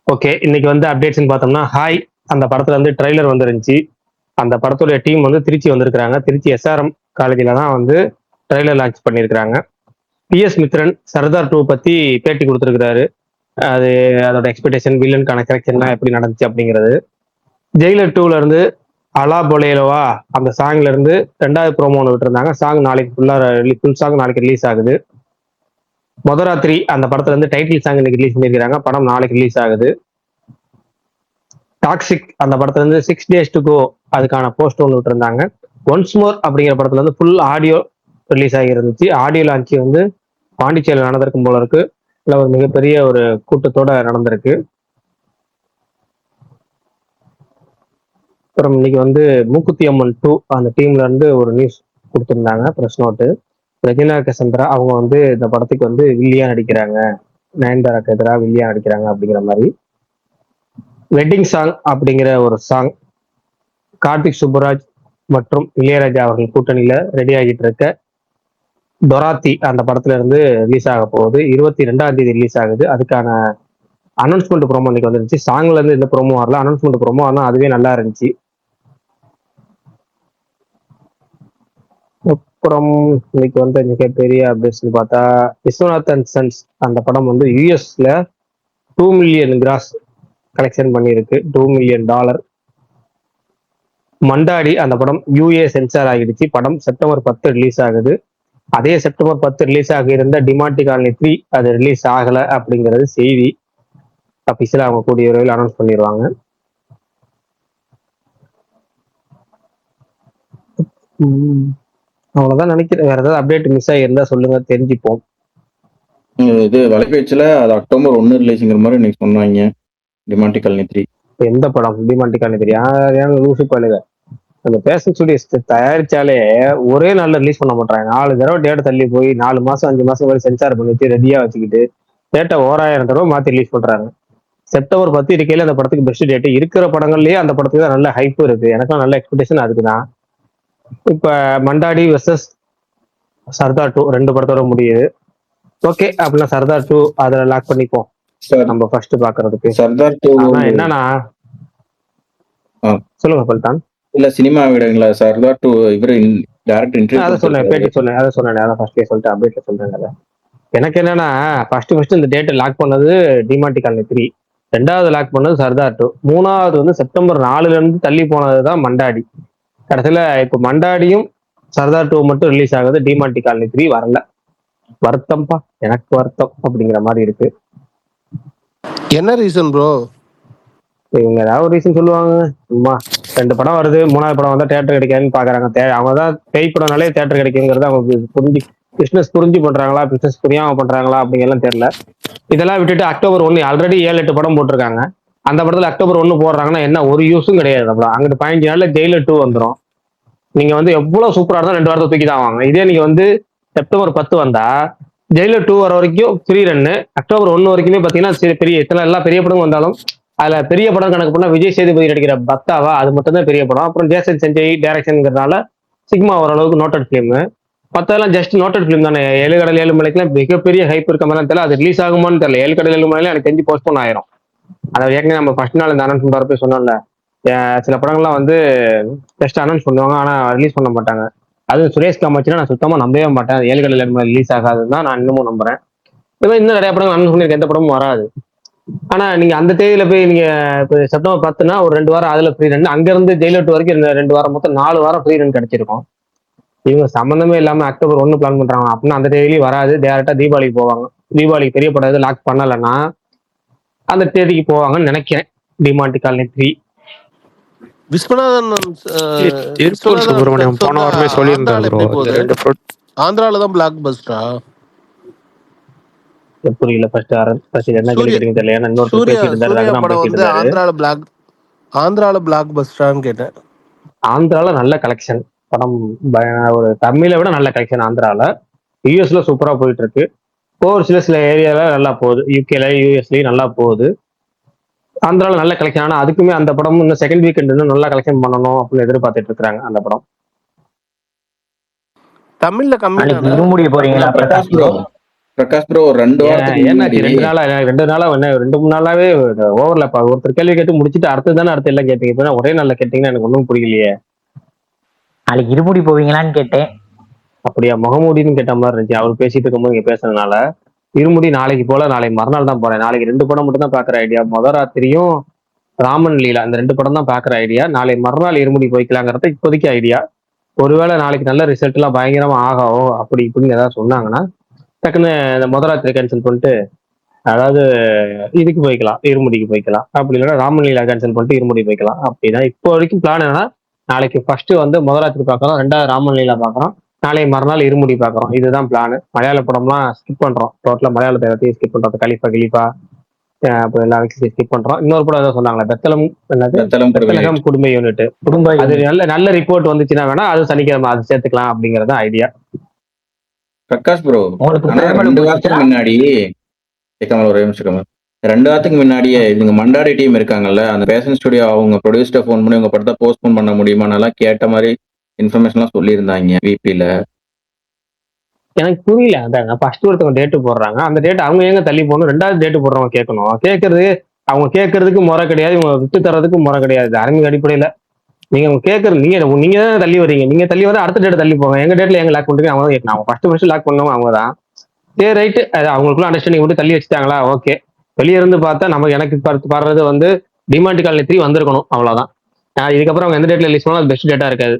Okay, இன்னைக்கு வந்து அப்டேட்ஸ்ன்னு பார்த்தோம்னா, ஹாய் அந்த படத்துல வந்து ட்ரெய்லர் வந்துருந்துச்சு. அந்த படத்துடைய டீம் வந்து திருச்சி வந்திருக்கிறாங்க. திருச்சி எஸ்ஆர்எம் காலேஜ்ல தான் வந்து ட்ரெய்லர் லான்ச் பண்ணியிருக்கிறாங்க. பிஎஸ் மித்ரன் சர்தார் 2 பத்தி பேட்டி கொடுத்திருக்கிறாரு. அது அதோட எக்ஸ்பெக்டேஷன், வில்லனுக்கான கரெக்ஷன்லாம் எப்படி நடந்துச்சு அப்படிங்கிறது. ஜெயிலர் 2ல இருந்து அலா பொலேலோவா அந்த சாங்ல இருந்து 2வது ப்ரோமோ ஒன்று விட்டுருந்தாங்க. சாங் நாளைக்கு ஃபுல் சாங் நாளைக்கு ரிலீஸ் ஆகுது. மொதராத்திரி அந்த படத்துல இருந்து டைட்டில் சாங் இன்னைக்கு ரிலீஸ் பண்ணியிருக்காங்க. படம் நாளைக்கு ரிலீஸ் ஆகுது. டாக்ஸிக் அந்த படத்துல இருந்து 6 days to go அதுக்கான போஸ்ட் ஒன்று விட்டுருந்தாங்க. ஒன்ஸ் மோர் அப்படிங்கிற படத்துல வந்து ஃபுல் ஆடியோ ரிலீஸ் ஆகி இருந்துச்சு. ஆடியோ லான்ச் வந்து பாண்டிச்சேரியில் நடந்திருக்கும் போல இருக்கு. இல்லை ஒரு மிகப்பெரிய ஒரு கூட்டத்தோட நடந்திருக்கு. அப்புறம் இன்னைக்கு வந்து மூக்குத்தி அம்மன் 2 அந்த டீம்ல இருந்து ஒரு நியூஸ் கொடுத்திருந்தாங்க, பிரஸ் நோட்டு. ரெஜினா கசந்திரா அவங்க வந்து இந்த படத்துக்கு வந்து வில்லியா நடிக்கிறாங்க, நயன்தாராக்கு எதிராக வில்லியா நடிக்கிறாங்க அப்படிங்கிற மாதிரி. வெட்டிங் சாங் அப்படிங்கிற ஒரு சாங் கார்த்திக் சுப்புராஜ் மற்றும் இளையராஜா அவர்கள் கூட்டணியில ரெடி ஆகிட்டு இருக்க டொராத்தி அந்த படத்துல இருந்து ரிலீஸ் ஆக போகுது. 22ஆம் தேதி ரிலீஸ் ஆகுது. அதுக்கான அனௌன்ஸ்மெண்ட் ப்ரோமோ இன்னைக்கு வந்துருந்துச்சு. சாங்ல இருந்து எந்த ப்ரோமோ வரல, அனௌன்ஸ்மெண்ட் ப்ரோமோ, ஆனா அதுவே நல்லா இருந்துச்சு. அப்புறம் இன்னைக்கு வந்து மிகப்பெரிய அப்டேட்ஸ்னு பார்த்தா, விஸ்வநாதன் சன்ஸ் அந்த படம் வந்து யூஎஸ்ல 2 மில்லியன் கிராஸ் கலெக்ஷன் பண்ணியிருக்கு, $2 மில்லியன். மண்டாடி அந்த படம் யூஏ சென்சார் ஆகிடுச்சு. படம் செப்டம்பர் 10 ரிலீஸ் ஆகுது. அதே செப்டம்பர் 10 ரிலீஸ் ஆகியிருந்த டிமாண்டி காலனி 3 அது ரிலீஸ் ஆகல அப்படிங்கிறது செய்தி. அபிஷியலா அவங்க கூடிய விரைவில் அனௌன்ஸ் பண்ணிடுவாங்க. அவ்வளவுதான் நினைக்கிறேன். வேற ஏதாவது அப்டேட் மிஸ் ஆகியிருந்தா சொல்லுங்க, தெரிஞ்சுப்போம். இது வலைபேச்சுல அது அக்டோபர் 1 ரிலீஸ்ங்கிற மாதிரி இன்னைக்கு சொன்னாங்க. டிமாண்டி காலனி 3 எந்த படம்? டிமாண்டி காலனி 3 யாரும் லூசு பண்ணுங்க. அந்த பேஷன் ஸ்டுடியோஸ் தயாரிச்சாலே ஒரே நாள்ல ரிலீஸ் பண்ண மாட்டாங்க. 4 தடவை டேட் தள்ளி போய் 4 மாசம் 5 மாசம் வரை சென்சார் பண்ணிட்டு ரெடியா வச்சுக்கிட்டு டேட்டை 1000 தடவை மாத்தி ரிலீஸ் பண்றாங்க. செப்டம்பர் 10 இருக்கையில அந்த படத்துக்கு பெஸ்ட் டேட். இருக்கிற படங்கள்லயே அந்த படத்துக்கு தான் நல்ல ஹைப் இருக்கு. எனக்கும் நல்ல எக்ஸ்பெக்டேஷன் அதுக்குதான். இப்ப மண்டாடி வெர்சஸ் சர்தார் 2 2 படத்தோட முடியுது. ஓகே, அப்படின்னா சர்தார் 2 அதுல லாக் பண்ணிப்போம் நம்ம ஃபர்ஸ்ட் பாக்குறதுக்கு. சர்தார் 2 ஆனா என்னன்னா, சொல்லுங்க பல்தான். இல்ல சினிமா விடுங்களா, சர்தார் 2 இவரு டைரக்டர் இன்டர்வியூ அதை சொன்னேன், பேட்டி சொன்னேன், அதை சொன்னேன், அதை ஃபர்ஸ்ட்லயே சொல்லிட்டு அப்டேட்ல சொல்றேன். எனக்கு என்னன்னா, ஃபர்ஸ்ட் இந்த டேட்டை லாக் பண்ணது டிமாண்டி காலனி 3, 2வது லாக் பண்ணது சர்தார் 2, 3வது வந்து செப்டம்பர் 4ல இருந்து தள்ளி போனதுதான் மண்டாடி. கடைசியில இப்ப மண்டாடியும் சர்தார் 2 மட்டும் ரிலீஸ் ஆகுது, டிமாண்டி காலனி 3 வரல. வருத்தம்ப்பா, எனக்கு வருத்தம் அப்படிங்கிற மாதிரி இருக்கு. என்ன ரீசன் ப்ரோ? இவங்க ஏதாவது ஒரு ரீசன் சொல்லுவாங்க. சும்மா 2 படம் வருது, 3வது படம் வந்தா தேட்டர் கிடைக்காதுன்னு பாக்குறாங்க. அவங்கதான் பேய் படம்னாலே தேட்டர் கிடைக்குங்கிறத அவங்க புரிஞ்சு பிசினஸ் புரிஞ்சு பண்றாங்களா, பிசினஸ் புரியாம பண்றாங்களா அப்படிங்கெல்லாம் தெரியல. இதெல்லாம் விட்டுட்டு அக்டோபர் 1 ஆல்ரெடி 7-8 படம் போட்டிருக்காங்க. அந்த படத்துல அக்டோபர் 1 போடுறாங்கன்னா என்ன ஒரு யூஸும் கிடையாது. அப்புறம் அங்கிட்டு 15 நாள்ல ஜெயிலர் 2 வந்துடும். நீங்க வந்து எவ்வளவு சூப்பரா இருந்தா 2 வாரத்தை தூக்கி தான் வாங்க. இதே நீங்க வந்து செப்டம்பர் 10 வந்தா ஜெயிலர் 2 வர வரைக்கும் ஃப்ரீ ரன்னு. அக்டோபர் 1 வரைக்குமே பாத்தீங்கன்னா பெரிய எல்லா பெரிய படம் வந்தாலும் அதுல பெரிய படம் கணக்கு பண்ணா விஜய் சேதுபதி நடிக்கிற பக்தாவா அது மட்டும் தான் பெரிய படம். அப்புறம் ஜேசன் செஞ்சை டைரக்ஷன்ங்கிறதுனால சிக்மா ஓரளவுக்கு நோட்டட் ஃபிலிம். மத்ததெல்லாம் ஜஸ்ட் நோட்டட் ஃபிலிம் தானே. 7 கடல் 7 மலைக்குலாம் மிகப்பெரிய ஹைப் இருக்க மாதிரி தெரியல. அது ரிலீஸ் ஆகுமான்னு தெரியல. 7 கடல் 7 மலையில எனக்கு தெரிஞ்சு போஸ்ட்போன் ஆயிரும். அதை ஏற்கனவே நம்ம ஃபர்ஸ்ட் நாள் இந்த அனௌன்ஸ்மெண்ட் வரப்போ சொன்னோம்ல, சில படங்கள்லாம் வந்து ஜஸ்ட் அனௌன்ஸ் பண்ணுவாங்க, ஆனா ரிலீஸ் பண்ண மாட்டாங்க. அது சுரேஷ் காமாட்சினா நான் சுத்தமா நம்பவே மாட்டேன். 7 கடல் 7 மலை ரிலீஸ் ஆகாதுன்னு தான் நான் இன்னமும் நம்புறேன். இந்த மாதிரி இன்னும் நிறைய படங்கள் அனௌன்ஸ் பண்ணிருக்க எந்த படமும் வராது. ஆனா நீங்க அந்த தேதியில போய் நீங்க இப்போ செப்டம்பர் 10னா ஒரு 2 வாரம் அதுல ஃப்ரீ ரன், அங்க இருந்து ஜெயிலர் 2 வரைக்கும் 2 வாரம், மொத்தம் 4 வாரம் ஃப்ரீ ரன் கிடைச்சிருக்கும். இவங்க சம்பந்தமே இல்லாம அக்டோபர் 1 பிளான் பண்றாங்க அப்படின்னா அந்த தேதியிலையும் வராது. டேரக்டா தீபாவளிக்கு போவாங்க. தீபாவளிக்கு பெரிய படம் எதுவும் லாக் பண்ணலைன்னா அந்த தேதிக்கு போவாங்கன்னு நினைக்கிறேன். டிமாண்டி காலனி 3. விஸ்வநாதன் சுப்பிரமணியம் போன வாரமே சொல்லியிருந்தாரு. ஆந்திரால தான் பிளாக் பஸ்டரா? புரியல. என்ன கேள்வி தெரியல. ஏன்னா இன்னொரு பேசிட்டு இருந்தாரு. ஆந்திரால பிளாக் பஸ்டரான்னு கேட்டேன். ஆந்திரால நல்ல கலெக்ஷன் படம், ஒரு தமிழை விட நல்ல கலெக்ஷன் ஆந்திரால. யூஎஸ்ல சூப்பரா போயிட்டு இருக்கு. சில ஏரியால நல்லா போகுது. யூகேல யூஎஸ்லயும் நல்லா போகுது. ஆந்திரால நல்ல கலெக்ஷன். ஆனா அதுக்குமே அந்த படம் இன்னும் செகண்ட் வீக்கெண்ட் இன்னும் நல்லா கலெக்ஷன் பண்ணணும் அப்படின்னு எதிர்பார்த்துட்டு இருக்காங்க. அந்த படம் தமிழ்ல கம்மி முடிய போறீங்களா பிரகாஷ் ப்ரோ? பிரகாஷ் ப்ரோ ஒரு 2 வாரத்துக்கு முன்னாடி என்னாச்சு 2 நாளா என்ன 2-3 நாளாவே ஓவர்ல ஒருத்தர் கேள்வி கேட்டு முடிச்சுட்டு அடுத்து தானே அடுத்து எல்லாம் கேட்டீங்க. இப்ப ஒரே நாள்ல கேட்டீங்கன்னா எனக்கு ஒன்றும் புரியலையே. நாளைக்கு இருமுடி போவீங்களான்னு கேட்டேன். அப்படியா முகமூடின்னு கேட்ட மாதிரி இருந்துச்சு அவர் பேசிட்டு இருக்கும்போது இங்க பேசுறதுனால. இருமுடி நாளைக்கு போல, நாளை மறுநாள் தான் போறேன். நாளைக்கு 2 படம் மட்டும் தான் பாக்குற ஐடியா. ராத்திரியும் ராமன் லீலா இந்த 2 படம் தான் பாக்குற ஐடியா. நாளை மறுநாள் இருமுடி போய்க்கலாங்கிறத இப்போதைக்கு ஐடியா. ஒருவேளை நாளைக்கு நல்ல ரிசல்ட் எல்லாம் பயங்கரமா ஆகும் அப்படி இப்படின்னு ஏதாவது சொன்னாங்கன்னா டக்குன்னு இந்த ராத்திரி கேன்சல் பண்ணிட்டு அதாவது இதுக்கு போய்க்கலாம், இருமுடிக்கு போய்க்கலாம். அப்படி இல்லைன்னா ராமன் லீலா கேன்சல் பண்ணிட்டு இருமுடி போய்க்கலாம். அப்படிதான் இப்போ வரைக்கும் பிளான் என்னன்னா நாளைக்கு ஃபர்ஸ்ட் வந்து ராத்திரி பார்க்கறோம், 2வது ராமன் லீலா பார்க்கறோம், நாளை மறுநாள் இருமுடி பார்க்கறோம். இதுதான் பிளான். மலையாள படம்லாம் ஸ்கிப் பண்றோம், டோட்டலா மலையாளத்தை எல்லாத்தையும் ஸ்கிப் பண்றோம். கிலிப்பா அப்போ எல்லா ஸ்கிப் பண்றோம். இன்னொரு படம் ஏதாவது சொன்னாங்களே பெத்தலம் குடும்ப யூனிட், அது நல்ல ரிப்போர்ட் வந்துச்சுன்னா வேணா அது சனிக்கிழமை அது சேர்த்துக்கலாம் அப்படிங்கறது ஐடியா. பிரகாஷ் ப்ரோ 2 வாரத்துக்கு முன்னாடி ஒரே நிமிஷம் 2 வாரத்துக்கு முன்னாடியே இவங்க மண்டாடி டீம் இருக்காங்கல்ல, அந்த பேஷன் ஸ்டுடியோ அவங்க ப்ரொடியூசரை ஃபோன் பண்ணி உங்க படத்தை போஸ்ட்போன் பண்ண முடியுமா கேட்ட மாதிரி இன்ஃபர்மேஷன்லாம் சொல்லியிருந்தாங்க விபில. எனக்கு புரியல. அதாங்க ஃபர்ஸ்ட் ஒருத்தவங்க டேட்டு போடுறாங்க, அந்த டேட் அவங்க எங்க தள்ளி போகணும், 2வது டேட்டு போடுறவங்க கேட்கணும். அவங்க கேட்கறதுக்கு முறை கிடையாது, இவங்க விட்டு தரதுக்கு முறை கிடையாது. அரங்கு அடிப்படையில நீங்க கேட்கறது நீங்க தான் தள்ளி வரீங்க. நீங்க தள்ளி வர அடுத்த டேட் தள்ளி போங்க. எங்க டேட்ல எங்க லாக் பண்றீங்க அவங்க தான் கேட்கணும். அவங்க ஃபர்ஸ்ட் லாக் பண்ணவங்க அவங்க தான். சரி ரைட்டு, அவங்களுக்குள்ள அண்டர்ஸ்டாண்டிங் விட்டு தள்ளி வச்சுட்டாங்களா ஓகே. வெளியே இருந்து பார்த்தா எனக்கு படுறது வந்து டிமாண்ட் காலனி 3 வந்திருக்கணும், அவ்வளவுதான். இதுக்கப்புறம் அவங்க எந்த டேட்ல ரிலீஸ் பண்ணாலும் அது பெஸ்ட் டேட்டா இருக்காது.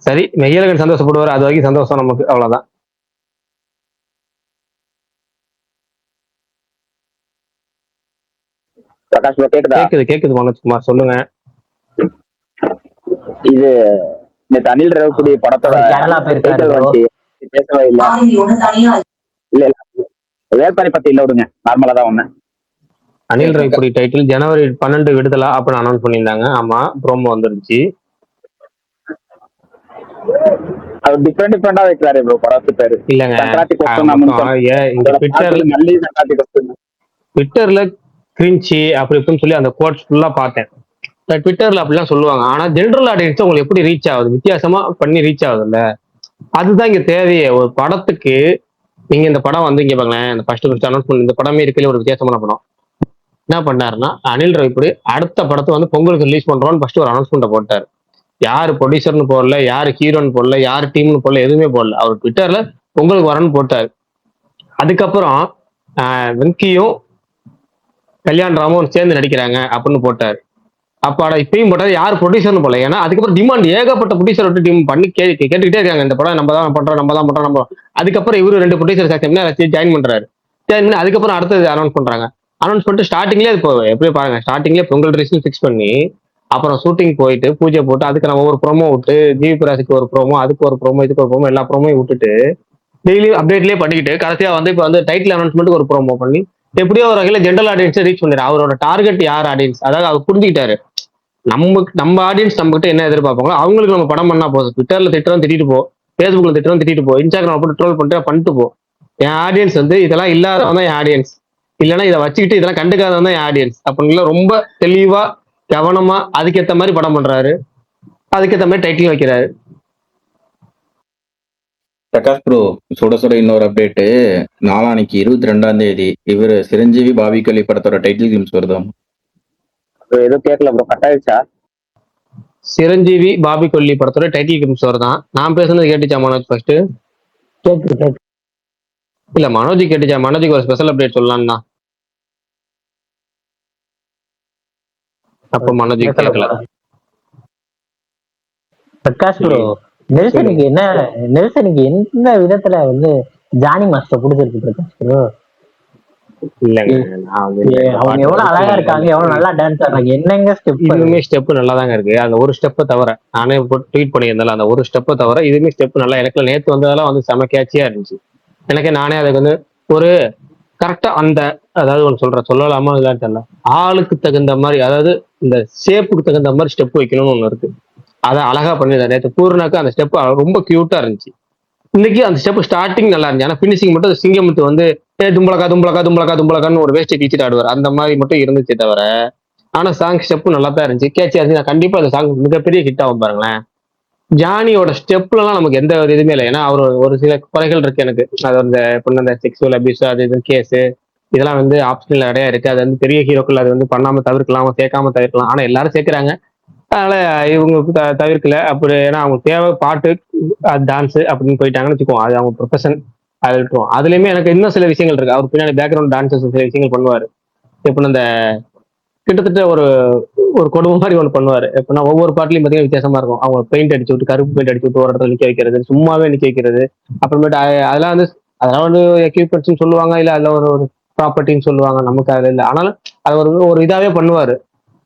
சரி, மெய்யழகன் சந்தோஷப்படுவார், அது வரைக்கும் சந்தோஷம் நமக்கு, அவ்வளவுதான். பிரகாஷ் கேக்குது மனோஜ்குமார் சொல்லுங்க. இது இந்த அனில் ரவுக்குடி படத்தோட பேசவே இல்ல வேட்பாரி பத்தி இல்ல விடுங்க, நார்மலா தான் ஒண்ணு. அனில் ரவுக்குடி டைட்டில் ஜனவரி 12 விடுதலா அப்படின்னு அனௌன்ஸ் பண்ணியிருந்தாங்க. ஆமா, ப்ரோமோ வந்துருச்சு. அவர் டிஃபரெண்டா வைக்கிறாரு ப்ரோ படத்து பேரு. இல்லங்க ட்விட்டர்ல கிரின்ச்சி அப்படி இப்படின்னு சொல்லி அந்த கோட்ஸ் ஃபுல்லா பார்த்தேன். ட்விட்டர்ல அப்படிலாம் சொல்லுவாங்க. ஆனா ஜென்ரல் ஆடியன்ஸ் உங்களுக்கு எப்படி ரீச் ஆகுது, வித்தியாசமா பண்ணி ரீச் ஆகுதுல்ல, அதுதான் இங்க தேவையே. ஒரு படத்துக்கு நீங்க இந்த படம் வந்து இங்க பாங்களேன், இந்த ஃபர்ஸ்ட் அனௌன்ஸ் பண்ணி இந்த படமே இருக்கல ஒரு வித்தியாசமான படம். என்ன பண்ணாருன்னா அனில் ரவிப்படி அடுத்த படத்தை வந்து பொங்கலுக்கு ரிலீஸ் பண்றோம்னு ஃபர்ஸ்ட் ஒரு அனௌன்ஸ்மெண்ட் போட்டாரு. யாரு ப்ரொடியூசர்னு போடல, யாரு ஹீரோன்னு போடல, யாரு டீம்னு போடல, எதுவுமே போடல. அவர் ட்விட்டர்ல பொங்கலுக்கு வரணும்னு போட்டாரு. அதுக்கப்புறம் வெங்கியும் கல்யாண் ராமும் சேர்ந்து நடிக்கிறாங்க அப்படின்னு போட்டாரு. அப்பாடா இப்பயும் போட்டாரு, யார் ப்ரொடியூசர்னு போல. ஏன்னா அதுக்கப்புறம் டிமாண்ட் ஏகப்பட்ட ப்ரொடியூசர் விட்டு டீம் பண்ணி கேட்டுக்கிட்டே இருக்காங்க, இந்த படம் நம்ம தான் பண்றோம். அதுக்கப்புறம் இவரு 2 ப்ரொடியூசர் ஜாயின் பண்றாரு. ஜாயின் பண்ணி அதுக்கப்புறம் அடுத்தது அனௌன்ஸ் பண்றாங்க. அனௌன்ஸ் பண்ணிட்டு ஸ்டார்டிங்லேயே அது எப்படி பாருங்க, ஸ்டார்டிங்லேயே பொங்கல் ட்ரெஸ் ஃபிக்ஸ் பண்ணி அப்புறம் ஷூட்டிங் போயிட்டு பூஜை போட்டு அதுக்கு நம்ம ஒரு ப்ரோமோ விட்டு ஜிவி பிரகாஷுக்கு ஒரு ப்ரோமோ, அதுக்கு ஒரு ப்ரோமோ, இதுக்கு ஒரு ப்ரோமோ, எல்லா ப்ரோமோயும் விட்டுட்டு டெய்லி அப்டேட்லயே பண்ணிக்கிட்டு கடைசியா வந்து இப்போ வந்து டைட்டில் அனௌன்ஸ்மெண்ட்டுக்கு ஒரு ப்ரோமோ பண்ணி எப்படியோ ஒரு வகையில ஜென்ரல் ஆடியன்ஸை ரீச் பண்ணிடுறாரு. அவரோட டார்கெட் யார் ஆடியன்ஸ், அதாவது அவர் புரிஞ்சுக்கிட்டாரு. நம்ம ஆடியன்ஸ் நம்ம கிட்ட என்ன எதிர்பார்ப்பாங்களோ அவங்களுக்கு நம்ம படம் பண்ணா போதும். ட்விட்டர்ல திட்டிட்டு போ, ஃபேஸ்புக்ல திட்டிட்டு போ, இன்ஸ்டாகிராம் போட்டு ட்ரோல் பண்ணிட்டு போ. என் ஆடியன்ஸ் வந்து இதெல்லாம் இல்லாதவன் தான் என் ஆடியன்ஸ், இல்லைன்னா இதை வச்சுக்கிட்டு இதெல்லாம் கண்டுக்காதவன் தான் என் ஆடியன்ஸ் அப்படின்னு ரொம்ப தெளிவா கவனமா அதுக்கேற்ற மாதிரி படம் பண்றாரு, அதுக்கேற்ற மாதிரி டைட்டில் வைக்கிறாரு. பிரகாஷ் ப்ரோ சுட இன்னொரு அப்டேட்டு, நாளானைக்கு 22ஆம் தேதி இவர் சிரஞ்சீவி பாபிகலி படத்தோட டைட்டில் கிளிம்ஸ் வருதாம். எதுவும் கேட்கல ப்ரோ, கட் ஆயிடுச்சா? சிரஞ்சீவி பாபி கொல்லி படத்தோட டைட்டில் கிளிம்ஸ் வருதான். நான் பேசுனது கேட்டுச்சா மனோஜ்? ஃபர்ஸ்ட் இல்ல மனோஜ் கேட்டுச்சா? மனோஜுக்கு ஒரு ஸ்பெஷல் அப்டேட் சொல்லலாம் தான். அப்போ மனோஜ் கேட்கல. பிரகாஷ் ப்ரோ நெல்சனுக்கு எந்த விதத்துல வந்து ஜானி மாஸ்டர் பிடிச்சிருக்கு பிரகாஷ் ப்ரோ? இல்லங்க அவங்க எவ்வளவு அழகா இருக்காங்க, எவ்வளவு நல்லா டான்ஸ் ஆடுறாங்க. என்னங்க ஸ்டெப், இதுவுமே ஸ்டெப் நல்லா தாங்க இருக்கு. அந்த ஒரு ஸ்டெப்பை தவிர நானே ட்வீட் பண்ணியிருந்தால அந்த ஒரு ஸ்டெப்பை தவிர இதுவுமே ஸ்டெப் நல்லா. எனக்கு நேற்று வந்ததெல்லாம் வந்து செம கேட்சியா இருந்துச்சு. எனக்கு நானே அதுக்கு வந்து ஒரு கரெக்டா அந்த அதாவது ஒன்று சொல்லலாமா இல்லைன்னு தெரியல, ஆளுக்கு தகுந்த மாதிரி அதாவது இந்த ஷேப்புக்கு தகுந்த மாதிரி ஸ்டெப் வைக்கணும்னு ஒன்று இருக்கு. அதை அழகா பண்ணிருந்தாரு. நேற்று பூர்ணாக்கு அந்த ஸ்டெப் ரொம்ப கியூட்டா இருந்துச்சு. இன்னைக்கு அந்த ஸ்டெப் ஸ்டார்டிங் நல்லா இருந்துச்சு, ஆனா பினிஷிங் மட்டும் சிங்கமுத்து வந்து தும்பலக்கான்னு ஒரு வேஸ்ட்டை கீச்சிட்டு ஆடுவார், அந்த மாதிரி மட்டும் இருந்துச்சு தவிர ஆனா சாங் ஸ்டெப் நல்லா தான் இருந்துச்சு, கேட்சியா இருந்துச்சு. நான் கண்டிப்பா அந்த சாங் மிகப்பெரிய ஹிட் ஆகும் பாருங்களேன். ஜானியோட ஸ்டெப்லாம் நமக்கு எந்த ஒரு இதுவுமே இல்லை. ஏன்னா அவர் ஒரு சில குறைகள் இருக்கு எனக்கு. அது அந்த பொண்ணு அந்த செக்ஸுவல் அபியூஸ் அது இது கேஸ் இதெல்லாம் வந்து ஆப்ஷனல் நிறைய இருக்கு. அது வந்து பெரிய ஹீரோக்கள் அது வந்து பண்ணாம தவிர்க்கலாம், சேர்க்காம தவிர்க்கலாம். ஆனா எல்லாரும் சேர்க்கிறாங்க. அதனால இவங்க தவிர்க்கல. அப்படி ஏன்னா அவங்க தேவை பாட்டு டான்ஸ் அப்படின்னு போயிட்டாங்கன்னு வச்சுக்குவோம். அது அவங்க ப்ரொஃபஷன். அது விட்டுருவோம். அதுலயுமே எனக்கு இன்னும் சில விஷயங்கள் இருக்கு. அவர் பின்னாடி பேக்ரவுண்ட் டான்சஸ் சில விஷயங்கள் பண்ணுவாரு. எப்படின்னா அந்த கிட்டத்தட்ட ஒரு ஒரு கொடுமை மாதிரி ஒன்று பண்ணுவாரு. எப்படின்னா ஒவ்வொரு பாட்டுலையும் பார்த்தீங்கன்னா வித்தியாசமா இருக்கும். அவங்க பெயிண்ட் அடிச்சு விட்டு கருப்பு பெயிண்ட் அடிச்சு விட்டு ஒரு இடத்துல நிக்க வைக்கிறது, சும்மாவே நிக்க வைக்கிறது. அப்புறமேட்டு அதெல்லாம் வந்து எக்யூப்மெண்ட்ஸ் சொல்லுவாங்க, இல்ல அதுல ஒரு ஒரு ப்ராப்பர்ட்டின்னு சொல்லுவாங்க. நமக்கு அதுல இல்லை. ஆனாலும் அது ஒரு இதாவே பண்ணுவாரு.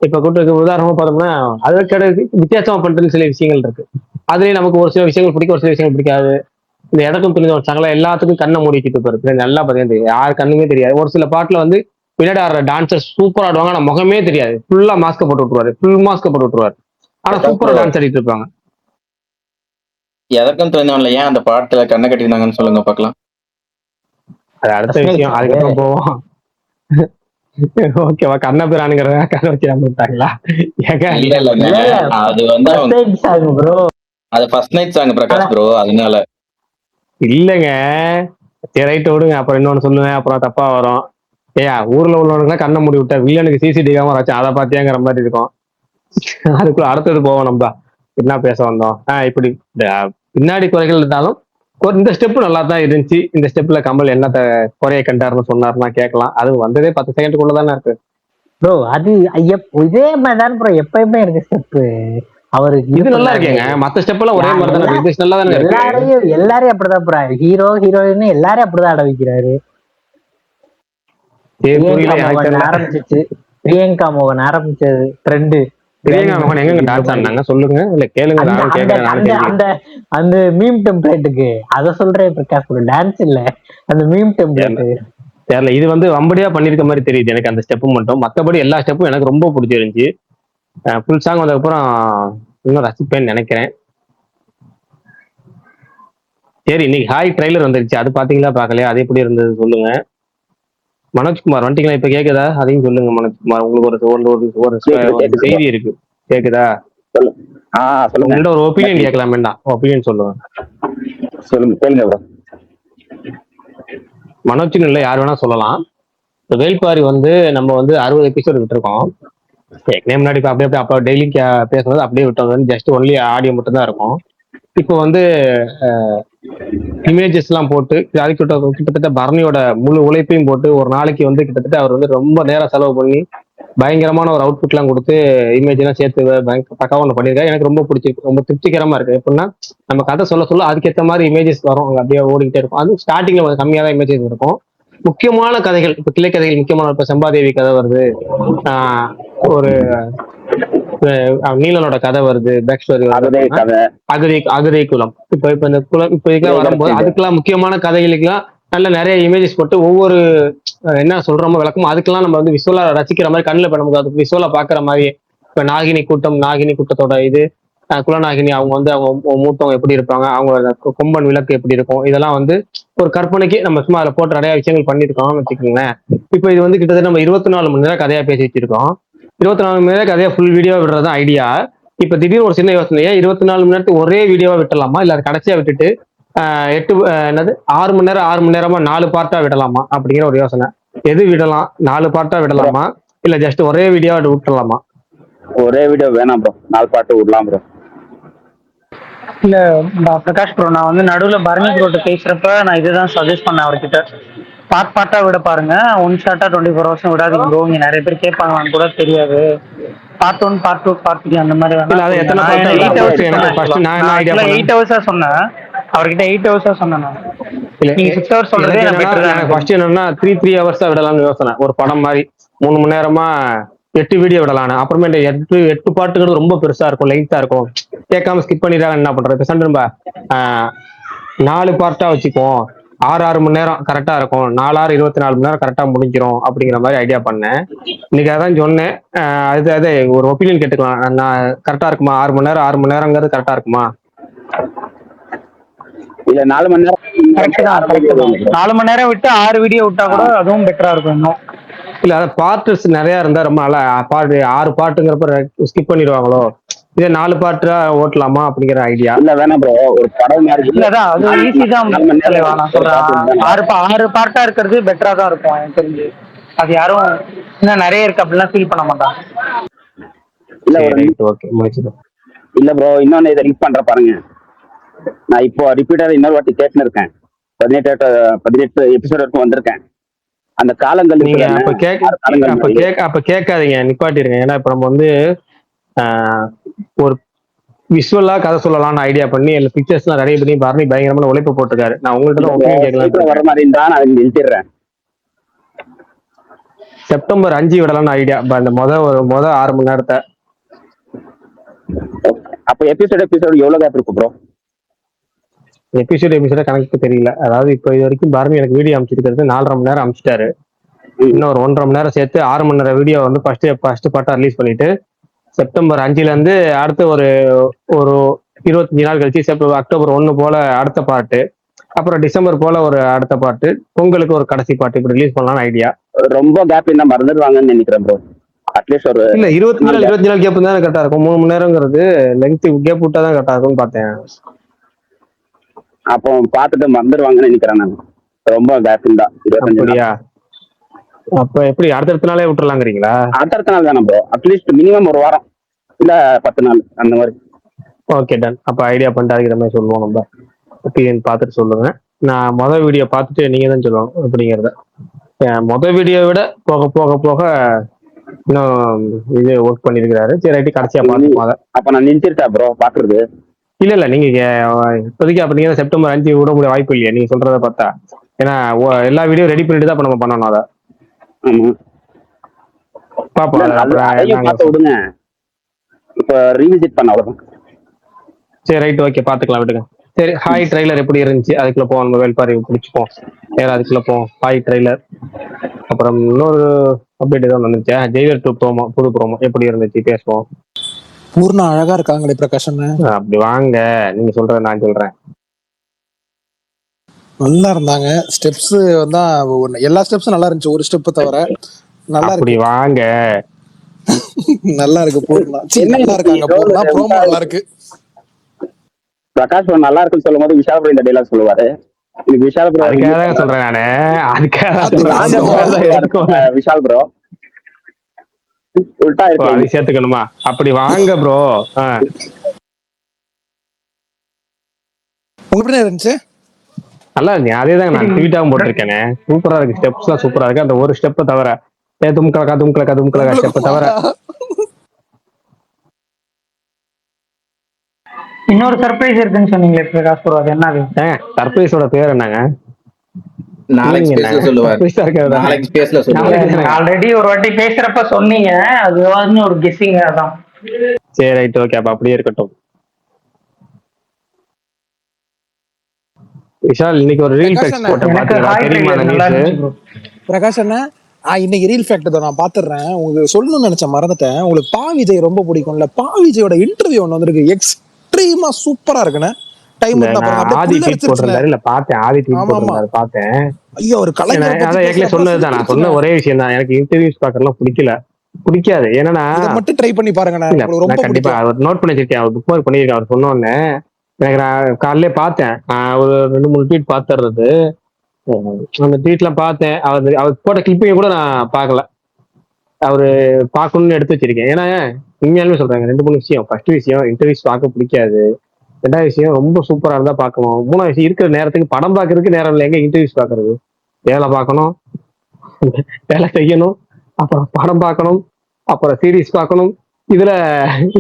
இப்ப கூட்டு உதாரணமா பார்த்தோம்னா அது கிடையாது வித்தியாசமா பண்றதுன்னு சில விஷயங்கள் இருக்கு. அதுலயே நமக்கு ஒரு சில விஷயங்கள் பிடிக்கும், ஒரு சில விஷயங்கள் பிடிக்காது. இந்த எனக்கும் துணிஞ்ச வச்சாங்களா எல்லாத்துக்கும் கண்ணை மூடிக்கிட்டு போறது நல்லா பார்த்தீங்கன்னா யாரு கண்ணுமே தெரியாது. ஒரு சில பாட்டுல வந்து பின்னாடி ஆடுற டான்சர் சூப்பரா ஆடுவாங்க, ஆனா முகமே தெரியாது. ஃபுல்லா மாஸ்க போட்டு விட்டுருவாரு, ஃபுல் மாஸ்க போட்டு விட்டுருவாரு. ஆனா பிரகாஷ் சூப்பரா ப்ரோ, டான்ஸ் ஆடிட்டு இருப்பாங்க. எதற்கும் தெரிஞ்சவன்ல ஏன் அந்த பாட்டுல கண்ணை கட்டியிருந்தாங்கன்னு சொல்லுங்க பார்க்கலாம். அது அடுத்த விஷயம், அதுக்கப்புறம் போவோம். ஓகேவா, கண்ணபிரானுங்கிறத கதை வச்சு விட்டாங்களா? இல்ல இல்லங்க, அது வந்து அது first night song Prakash bro, அதனால இல்லைங்க. சரி ரைட்டு விடுங்க. அப்புறம் இன்னொன்னு சொல்லுவேன், அப்புறம் தப்பா வரும். ஏயா ஊர்ல உள்ளவனுக்குலாம் கண்ணை மூடி விட்டா வில்லனுக்கு சிசிடிவி கேமரா வச்சு அதை பார்த்தியாங்கிற மாதிரி இருக்கும். அதுக்குள்ள அடுத்தது போவோம். நம்ம என்ன பேச வந்தோம்? இப்படி பின்னாடி குறைகள் இருந்தாலும் இந்த ஸ்டெப் நல்லா தான் இருந்துச்சு. இந்த ஸ்டெப்ல கமல் என்னத்த குறைய கண்டாருன்னு சொன்னாருன்னா கேட்கலாம். அது வந்ததே 10 செகண்டுக்குள்ள தானே இருக்கு. ப்ரோ அது இதே மாதிரிதான் ப்ரோ எப்பயுமே இருக்கு ஸ்டெப். அவருக்கு இது நல்லா இருக்கேங்க. மத்த ஸ்டெப் எல்லாம் ஒரே மாதிரி தானே இருக்கு. இது நல்லா தானே இருக்கு. எல்லாரையும் அப்படிதான் ப்ரோ, ஹீரோ ஹீரோயின் எல்லாரையும் அப்படிதான் ஆட வைக்கிறாரு. ஆரம்பிச்சிச்சு பிரியங்கா மோகன் ஆரம்பிச்சது ட்ரெண்ட். பிரியங்கா மோகன் எங்க டான்ஸ் ஆடினாங்க சொல்லுங்க, இல்ல கேளுங்க. அந்த மீம் டெம்ப்ளேட்டுக்கு அத சொல்றேன் பிரகாஷ் ப்ரோ, டான்ஸ் இல்ல அந்த மீம் டெம்ப்ளேட். தெரியல, இது வந்து வம்படியா பண்ணிருக்க மாதிரி தெரியுது எனக்கு அந்த ஸ்டெப் மட்டும். மத்தபடி எல்லா ஸ்டெப்பும் எனக்கு ரொம்ப பிடிச்சிருந்துச்சு. ஃபுல் சாங் வந்ததுக்கப்புறம் இன்னும் ரசிப்பேன்னு நினைக்கிறேன். சரி, இன்னைக்கு ஹாய் ட்ரைலர் வந்துருச்சு, அது பாத்தீங்களா பாக்கலையா? அது எப்படி இருந்தது சொல்லுங்க. மனோஜ்குமார் வந்துட்டீங்களா? இப்ப கேக்குதா? அதையும் சொல்லுங்க மனோஜ்குமார். உங்களுக்கு ஒரு செய்தி இருக்கு, கேக்குதா? உங்கள்ட்ட ஒரு ஒப்பீனியன் கேட்கலாம் வேண்டாம், ஒப்பீனியன் சொல்லுங்க. சொல்லுங்க. மனோஜ்னு இல்லை, யார் வேணா சொல்லலாம். வேல்பாரி வந்து நம்ம வந்து 60 எபிசோடு விட்டுருக்கோம். ஏற்கனவே முன்னாடி அப்படியே அப்போ டெய்லி பேசுறது அப்படியே விட்டோம். ஜஸ்ட் ஒன்லி ஆடியோ மட்டும் தான் இருக்கும். இப்போ வந்து இமேஜஸ் எல்லாம் போட்டு அதுக்கு கிட்டத்தட்ட பரணியோட முழு உழைப்பையும் போட்டு ஒரு நாளைக்கு வந்து கிட்டத்தட்ட அவர் வந்து ரொம்ப நேரம் செலவு பண்ணி பயங்கரமான ஒரு அவுட்புட் எல்லாம் கொடுத்து இமேஜ் எல்லாம் சேர்த்து பக்காவா ஒன்று பண்ணியிருக்காரு. எனக்கு ரொம்ப பிடிச்சிருக்கு, ரொம்ப திருப்திகரமா இருக்கு. எப்படின்னா நம்ம கதை சொல்ல அதுக்கேற்ற மாதிரி இமேஜஸ் வரும், அங்க அப்படியே ஓடிக்கிட்டே இருக்கும். அது ஸ்டார்டிங்ல கொஞ்சம் கம்மியாக தான் இமேஜஸ் இருக்கும். முக்கியமான கதைகள், இப்ப கிளை கதைகள் முக்கியமான, இப்ப செம்பாதேவி கதை வருது, ஒரு நீலனோட கதை வருது, பேக் ஸ்டோரி அகதை குலம். இப்ப இந்த குலம் இப்ப இதுக்கெல்லாம் வரும்போது அதுக்கெல்லாம் முக்கியமான கதைகளுக்கெல்லாம் நல்ல நிறைய இமேஜஸ் போட்டு ஒவ்வொரு என்ன சொல்றோமோ விளக்கமோ அதுக்கெல்லாம் நம்ம வந்து விசுவலா ரசிக்கிற மாதிரி கண்ணில் இப்ப நமக்கு அது விசுவலா பாக்குற மாதிரி. இப்ப நாகினி கூட்டத்தோட இது குலநாகினி, அவங்க வந்து அவங்க மூத்தவங்க எப்படி இருப்பாங்க, அவங்க கொம்பன் விளக்கு எப்படி இருக்கும், இதெல்லாம் வந்து ஒரு கற்பனைக்கு நம்ம சும்மா அதில் போட்டு நிறைய விஷயங்கள் பண்ணியிருக்கோம்னு வச்சுக்கோங்களேன். இப்போ இது வந்து கிட்டத்தட்ட நம்ம 24 மணி நேரம் கதையா பேசி வச்சிருக்கோம். 24 மணி நேரம் கதையா ஃபுல் வீடியோ விடுறதா ஐடியா. இப்ப திடீர்னு ஒரு சின்ன யோசனையே 24 மணி நேரத்துக்கு ஒரே வீடியோவா விட்டலாமா, இல்ல அது கடைசியா விட்டுட்டு 6 மணி நேரமா 4 பார்ட்டா விடலாமா அப்படிங்கிற ஒரு யோசனை. எது விடலாம்? 4 பார்ட்டா விடலாமா, இல்ல ஜஸ்ட் ஒரே வீடியோ விட்டுலாமா? ஒரே வீடியோ வேணாம் ப்ரோ, 4 பாட்டு விடலாம் ப்ரோ. இல்ல பிரகாஷ் ப்ரோ, நான் வந்து நடுவில் பரணி ப்ரோட்ட பேசுறப்ப நான் இதுதான் சஜஸ்ட் பண்ணேன் அவர்கிட்ட. பார்ட்டா விட பாருங்க, ஒன் ஷாட்டா 24 hours விடாதீங்க ப்ரோ. இங்க நிறைய பேர் கேட்பாங்கன்னு கூட தெரியாது. பார்ட் 1, பார்ட் 2, பார்ட் 3 அந்த மாதிரி வேணா. 8 ஹவர்ஸா சொன்னேன் அவர்கிட்ட, 8 ஹவர்ஸா சொன்னேன் நான். நீங்க 6 ஹவர்ஸ் சொல்றதே எனக்கு ஃபர்ஸ்ட் என்னன்னா 3 ஹவர்ஸா விடலாம்னு யோசனை. ஒரு படம் மாதிரி 3 மணி நேரமா 8 வீடியோ விடலாம். அப்புறமே 8 பாட்டுங்கிறது ரொம்ப பெருசா இருக்கும், லென்த்தா இருக்கும், கேட்காம ஸ்கிப் பண்ணிடுறாங்க. என்ன பண்றது? இப்ப சண்டை 4 பார்ட்டா வச்சுக்குவோம், 6 மணி நேரம் கரெக்டா இருக்கும், 4 24 மணி நேரம் கரெக்டா முடிஞ்சிரும் அப்படிங்கிற மாதிரி ஐடியா பண்ணேன். இன்னைக்கு அதான் சொன்னேன். அதே ஒரு ஒப்பீனியன் கேட்டுக்கலாம். நான் கரெக்டா இருக்குமா? 6 மணி நேரங்கிறது கரெக்டா இருக்குமா? இல்ல 4 மணி நேரம் 4 மணி நேரம் விட்டு 6 வீடியோ விட்டா கூட அதுவும் பெட்டரா இருக்கும் இன்னும். இல்ல அதான் பார்ட்ஸ் நிறைய இருந்தா ரொம்ப நல்லா. 6 பாட்டுங்கிறப்ப ஸ்கிப் பண்ணிடுவாங்களோ, இதை 4 பார்ட்டா ஓட்டலாமா அப்படிங்கிற ஐடியா. இல்ல வேணாம் ப்ரோ, ஒரு படம் மாதிரி இல்லதான் அது ஈஸி தான் 4 மணி தலைவா. நேரம் நான் ஒரு சொல்றேன் பார்ட் தான். 6 பார்ட்டா இருக்கிறது பெட்டரா தான் இருக்கும் எனக்கு தெரிஞ்சு. அது யாரும் இன்னும் நிறைய இருக்கு அப்படிலாம் ஃபீல் பண்ண மாட்டாங்க. இல்ல சரி ஒரு ரைட் ஓகே முடிச்சிடும். இல்ல ப்ரோ, இன்னொன்னு இதை லிங்க் பண்ற பாருங்க. நான் இப்போ ரிப்பீட்டர் இன்னொரு வாட்டி கேட்டுன்னு இருக்கேன். 18 எபிசோட் வரைக்கும் வந்திருக்கேன். அந்த காலங்கள் நீங்க இருக்குதானே, அப்ப 6 காலங்கள் மாதிரி. கேட்காதீங்க, நிப்பாட்டிருங்க. ஏன்னா இப்ப நம்ம வந்து ஒரு விஷுவலா கதை சொல்லலாம்னு ஐடியா பண்ணி எல்லா பிக்சர்ஸ் எல்லாம் ரெடி பண்ணி பரணி பயங்கரமான உழைப்பு போட்டிருக்காரு. நான் உங்கள்கிட்ட ஒப்பீனியன் சீக்கிரம் வர கேட்கலாம். மாதிரி இருந்தா நான் நிறுத்திடுறேன். September 5 விடலாம்னு idea. அந்த முத 6 மணி நேரத்தை. அப்ப எபிசோடு எவ்வளவு கேப் இருக்கு ப்ரோ? எபிசோட கணக்கு தெரியல. அதாவது இப்போ இது வரைக்கும் பரணி எனக்கு வீடியோ அமைச்சிருக்கிறது 4.5 மணி நேரம் அமைச்சிட்டாரு. இன்னும் ஒரு 1.5 மணி நேரம் சேர்த்து 6 மணி நேரம் வீடியோ வந்து ஃபர்ஸ்ட் பார்ட்டா ரிலீஸ் பண்ணிட்டு செப்டம்பர் 5ல இருந்து அடுத்து ஒரு 25 நாள் கழிச்சு அக்டோபர் 1 போல அடுத்த பாட்டு, அப்புறம் டிசம்பர் போல ஒரு அடுத்த பாட்டு, பொங்கலுக்கு ஒரு கடைசி பாட்டு இப்படி ரிலீஸ் பண்ணலாம்னு ஐடியா. ரொம்ப கேப் இருந்தா மறந்துடுவாங்கன்னு நினைக்கிறேன் ப்ரோ. அட்லீஸ்ட் ஒரு இல்ல 25 நாள் கேப் தான் கரெக்டா இருக்கும். 3 மணி நேரங்கிறது லெங்க் கேப் விட்டா தான் கரெக்டா இருக்கும்னு பார்த்தேன். அப்போ பார்த்துட்டு மறந்துடுவாங்கன்னு நினைக்கிறேன் நான். ரொம்ப கேப் இருந்தா 25 நாள். அப்படியா? அப்ப எப்படி அடுத்த நாளே விட்டுறலாங்கிறீங்களா? அடுத்த நாள் தானே ப்ரோ, அட்லீஸ்ட் மினிமம் ஒரு வாரம் இல்ல 10 நாள் அந்த மாதிரி. Okay done. அப்ப ஐடியா பண்ணிட்டு அதுக்கிற மாதிரி சொல்லுவோம். நம்ம ஒப்பீனியன் பார்த்துட்டு சொல்லுங்க. நான் மொதல் வீடியோ பார்த்துட்டு நீங்க தான் சொல்லுவோம் அப்படிங்கிறத. மொதல் வீடியோ விட போக போக போக இன்னும் இது ஒர்க் பண்ணிருக்கிறாரு. சரி ரைட்டு, கடைசியா பார்த்துப்போம். அப்ப நான் நிறுத்திட்டா ப்ரோ பாக்குறது? இல்ல நீங்க இப்போதைக்கு அப்ப நீங்க செப்டம்பர் 5 விட முடிய வாய்ப்பு இல்லையா நீங்க சொல்றத பார்த்தா? ஏன்னா எல்லா வீடியோ ரெடி பண்ணிட்டு தான் நம்ம பண்ணணும். அதை பாப்போம். அதையும் பார்த்து விடுங்க. இப்ப ரீவிசிட் பண்ண அவ்வளவுதான். சரி ரைட் ஓகே, பாத்துக்கலாம் விடுங்க. சரி, ஹாய் ட்ரைலர் எப்படி இருந்துச்சு அதுக்குள்ள போவோம். மொபைல் பாரு பிடிச்சிப்போம். வேற அதுக்குள்ள போவோம். Hi trailer. அப்புறம் இன்னொரு அப்டேட் ஏதாவது வந்துருச்சா? ஜெய்வர் 2 ப்ரோமோ, புது ப்ரோமோ எப்படி இருந்துச்சு பேசுவோம். பூர்ணா அழகா இருக்காங்களே பிரகாஷ் அண்ணன். அப்படி வாங்க, நீங்க சொல்றத நான் சொல்றேன். நல்லா இருந்தாங்க. ஸ்டெப்ஸ் வந்தா எல்லா ஸ்டெப்ஸும் நல்லா இருந்துச்சு, ஒரு ஸ்டெப் தவிர. நல்லா அப்படி இருக்கு, வாங்க. நல்லா இருக்கு பூர்ணா. நல்லா இருக்காங்க பூர்ணா. ப்ரோமோ நல்லா இருக்கு. பிரகாஷ் நல்லா இருக்குன்னு சொல்லும் போது விஷால் ப்ரோ இந்த டைலாக் சொல்லுவாரு. எனக்கு விஷால் ப்ரோ அதுக்காக தான் சொல்றேன் நானு. அதுக்காக விஷால் ப்ரோ உல்டா இருக்கு. அது சேர்த்துக்கணுமா? அப்படி வாங்க ப்ரோ. உங்க எப்படி இருந்துச்சு? நல்லா இருக்கு. அதே தான் நான் ட்வீட்டாவும் போட்டிருக்கேனே. சூப்பரா இருக்கு. ஸ்டெப்ஸ் எல்லாம் சூப்பரா இருக்கு. அந்த ஒரு ஸ்டெப்பை தவிர தும்கலக்கா ஸ்டெப்பை தவிர இன்னொரு சர்ப்ரைஸ் இருக்குன்னு சொன்னீங்களே பிரகாஷ் ப்ரோ, அது என்னது? சர்ப்ரைஸோட பேர் என்னங்க? நாளைக்கு ஸ்பேஸ்ல சொல்லுவார். நாளைக்கு ஸ்பேஸ்ல சொல்லுவார். ஆல்ரெடி ஒரு வாட்டி பேசுறப்ப சொன்னீங்க, அது வந்து ஒரு கெஸ்ஸிங் அதான். சரி ரைட் ஓகே, அப்ப அப்படியே இருக்கட்டும். விஷால் இன்னைக்கு ஒரு ரீல் ஃபேக்ஸ் போட்டேன், பாத்தீங்களா? தெரியுமா அந்த நியூஸ்? பிரகாஷ் அண்ணன் இன்னைக்கு ரீல் ஃபேக்ட் தான் நான் பாத்துறேன். உங்களுக்கு சொல்லணும்னு நினைச்சேன், மறந்துட்டேன். உங்களுக்கு பா விஜய் ரொம்ப பிடிக்கும்ல? பா விஜயோட இன்டர்வியூ ஒன்று வந்திருக்கு, எக்ஸ்ட்ரீமா சூப்பரா இருக்குண்ணே. டைம் ஆதி ட்வீட் போட்டிருந்தாரு. இல்ல பார்த்தேன், ஆதி ட்வீட் போட்டிருந்தாரு பார்த்தேன். ஐயோ, ஒரு கலைஞர் அதான் ஏற்கனவே சொன்னதுதான். நான் சொன்ன ஒரே விஷயம் தான், எனக்கு இன்டர்வியூஸ் பார்க்கறதுலாம் பிடிக்காது. ஏன்னா மட்டும் ட்ரை பண்ணி பாருங்க, ரொம்ப கண்டிப்பா அவர் நோட் பண்ணி வச்சிருக்கேன். அவர் புக் மார்க் பண்ணிருக்கேன். அவர் சொன்ன உடனே எனக்கு நான் காலையிலே பார்த்தேன். ஒரு 2-3 ட்வீட் பார்த்துறது. அந்த ட்வீட்லாம் பார்த்தேன். அவர் போட்ட கிளிப்பையும் கூட நான் பார்க்கல. அவரு பார்க்கணும்னு எடுத்து வச்சிருக்கேன். ஏன்னா உண்மையாலுமே சொல்றாங்க 2-3 விஷயம். ஃபர்ஸ்ட் விஷயம், இன்டர்வியூஸ் பார்க்க பிடிக்காது. 2வது விஷயம், ரொம்ப சூப்பரா இருந்தா பார்க்கணும். 3வது விஷயம், இருக்கிற நேரத்துக்கு படம் பார்க்கறதுக்கு நேரம் இல்லை. எங்க இன்டர்வியூஸ் பார்க்கறது? வேலை பார்க்கணும், வேலை செய்யணும், அப்புறம் படம் பார்க்கணும், அப்புறம் சீரீஸ் பார்க்கணும். இதுல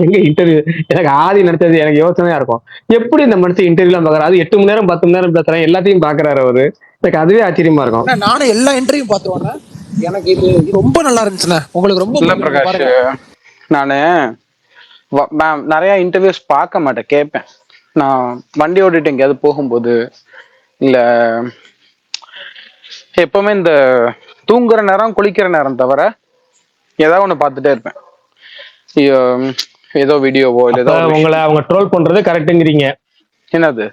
எங்க இன்டர்வியூ? எனக்கு ஆதி நடத்தது எனக்கு யோசனையா இருக்கும். எப்படி இந்த மனுஷன் இன்டர்வியூலாம் பாக்குறாரு? அது 8 மணி நேரம் 10 மணி நேரம் பேசுறேன், எல்லாத்தையும் பாக்குறாரு அவரு. எனக்கு அதுவே ஆச்சரியமா இருக்கும். நானும் எல்லா இன்டர்வியூ பார்த்துவாங்க. எனக்கு இது ரொம்ப நல்லா இருந்துச்சுண்ணே. உங்களுக்கு ரொம்ப இல்ல பிரகாஷ், நானு நிறைய இன்டர்வியூஸ் பார்க்க மாட்டேன், கேட்பேன். நான் வண்டி ஓட்டிட்டு எங்கேயாவது போகும்போது, இல்ல எப்பவுமே இந்த தூங்குற நேரம் குளிக்கிற நேரம் தவிர ஏதாவது ஒண்ணு பார்த்துட்டே இருப்பேன். ஏதோ வீடியோவோ இல்ல ஏதோ. உங்களை அவங்க ட்ரோல் பண்றது கரெக்டுங்கிறீங்க? என்னது?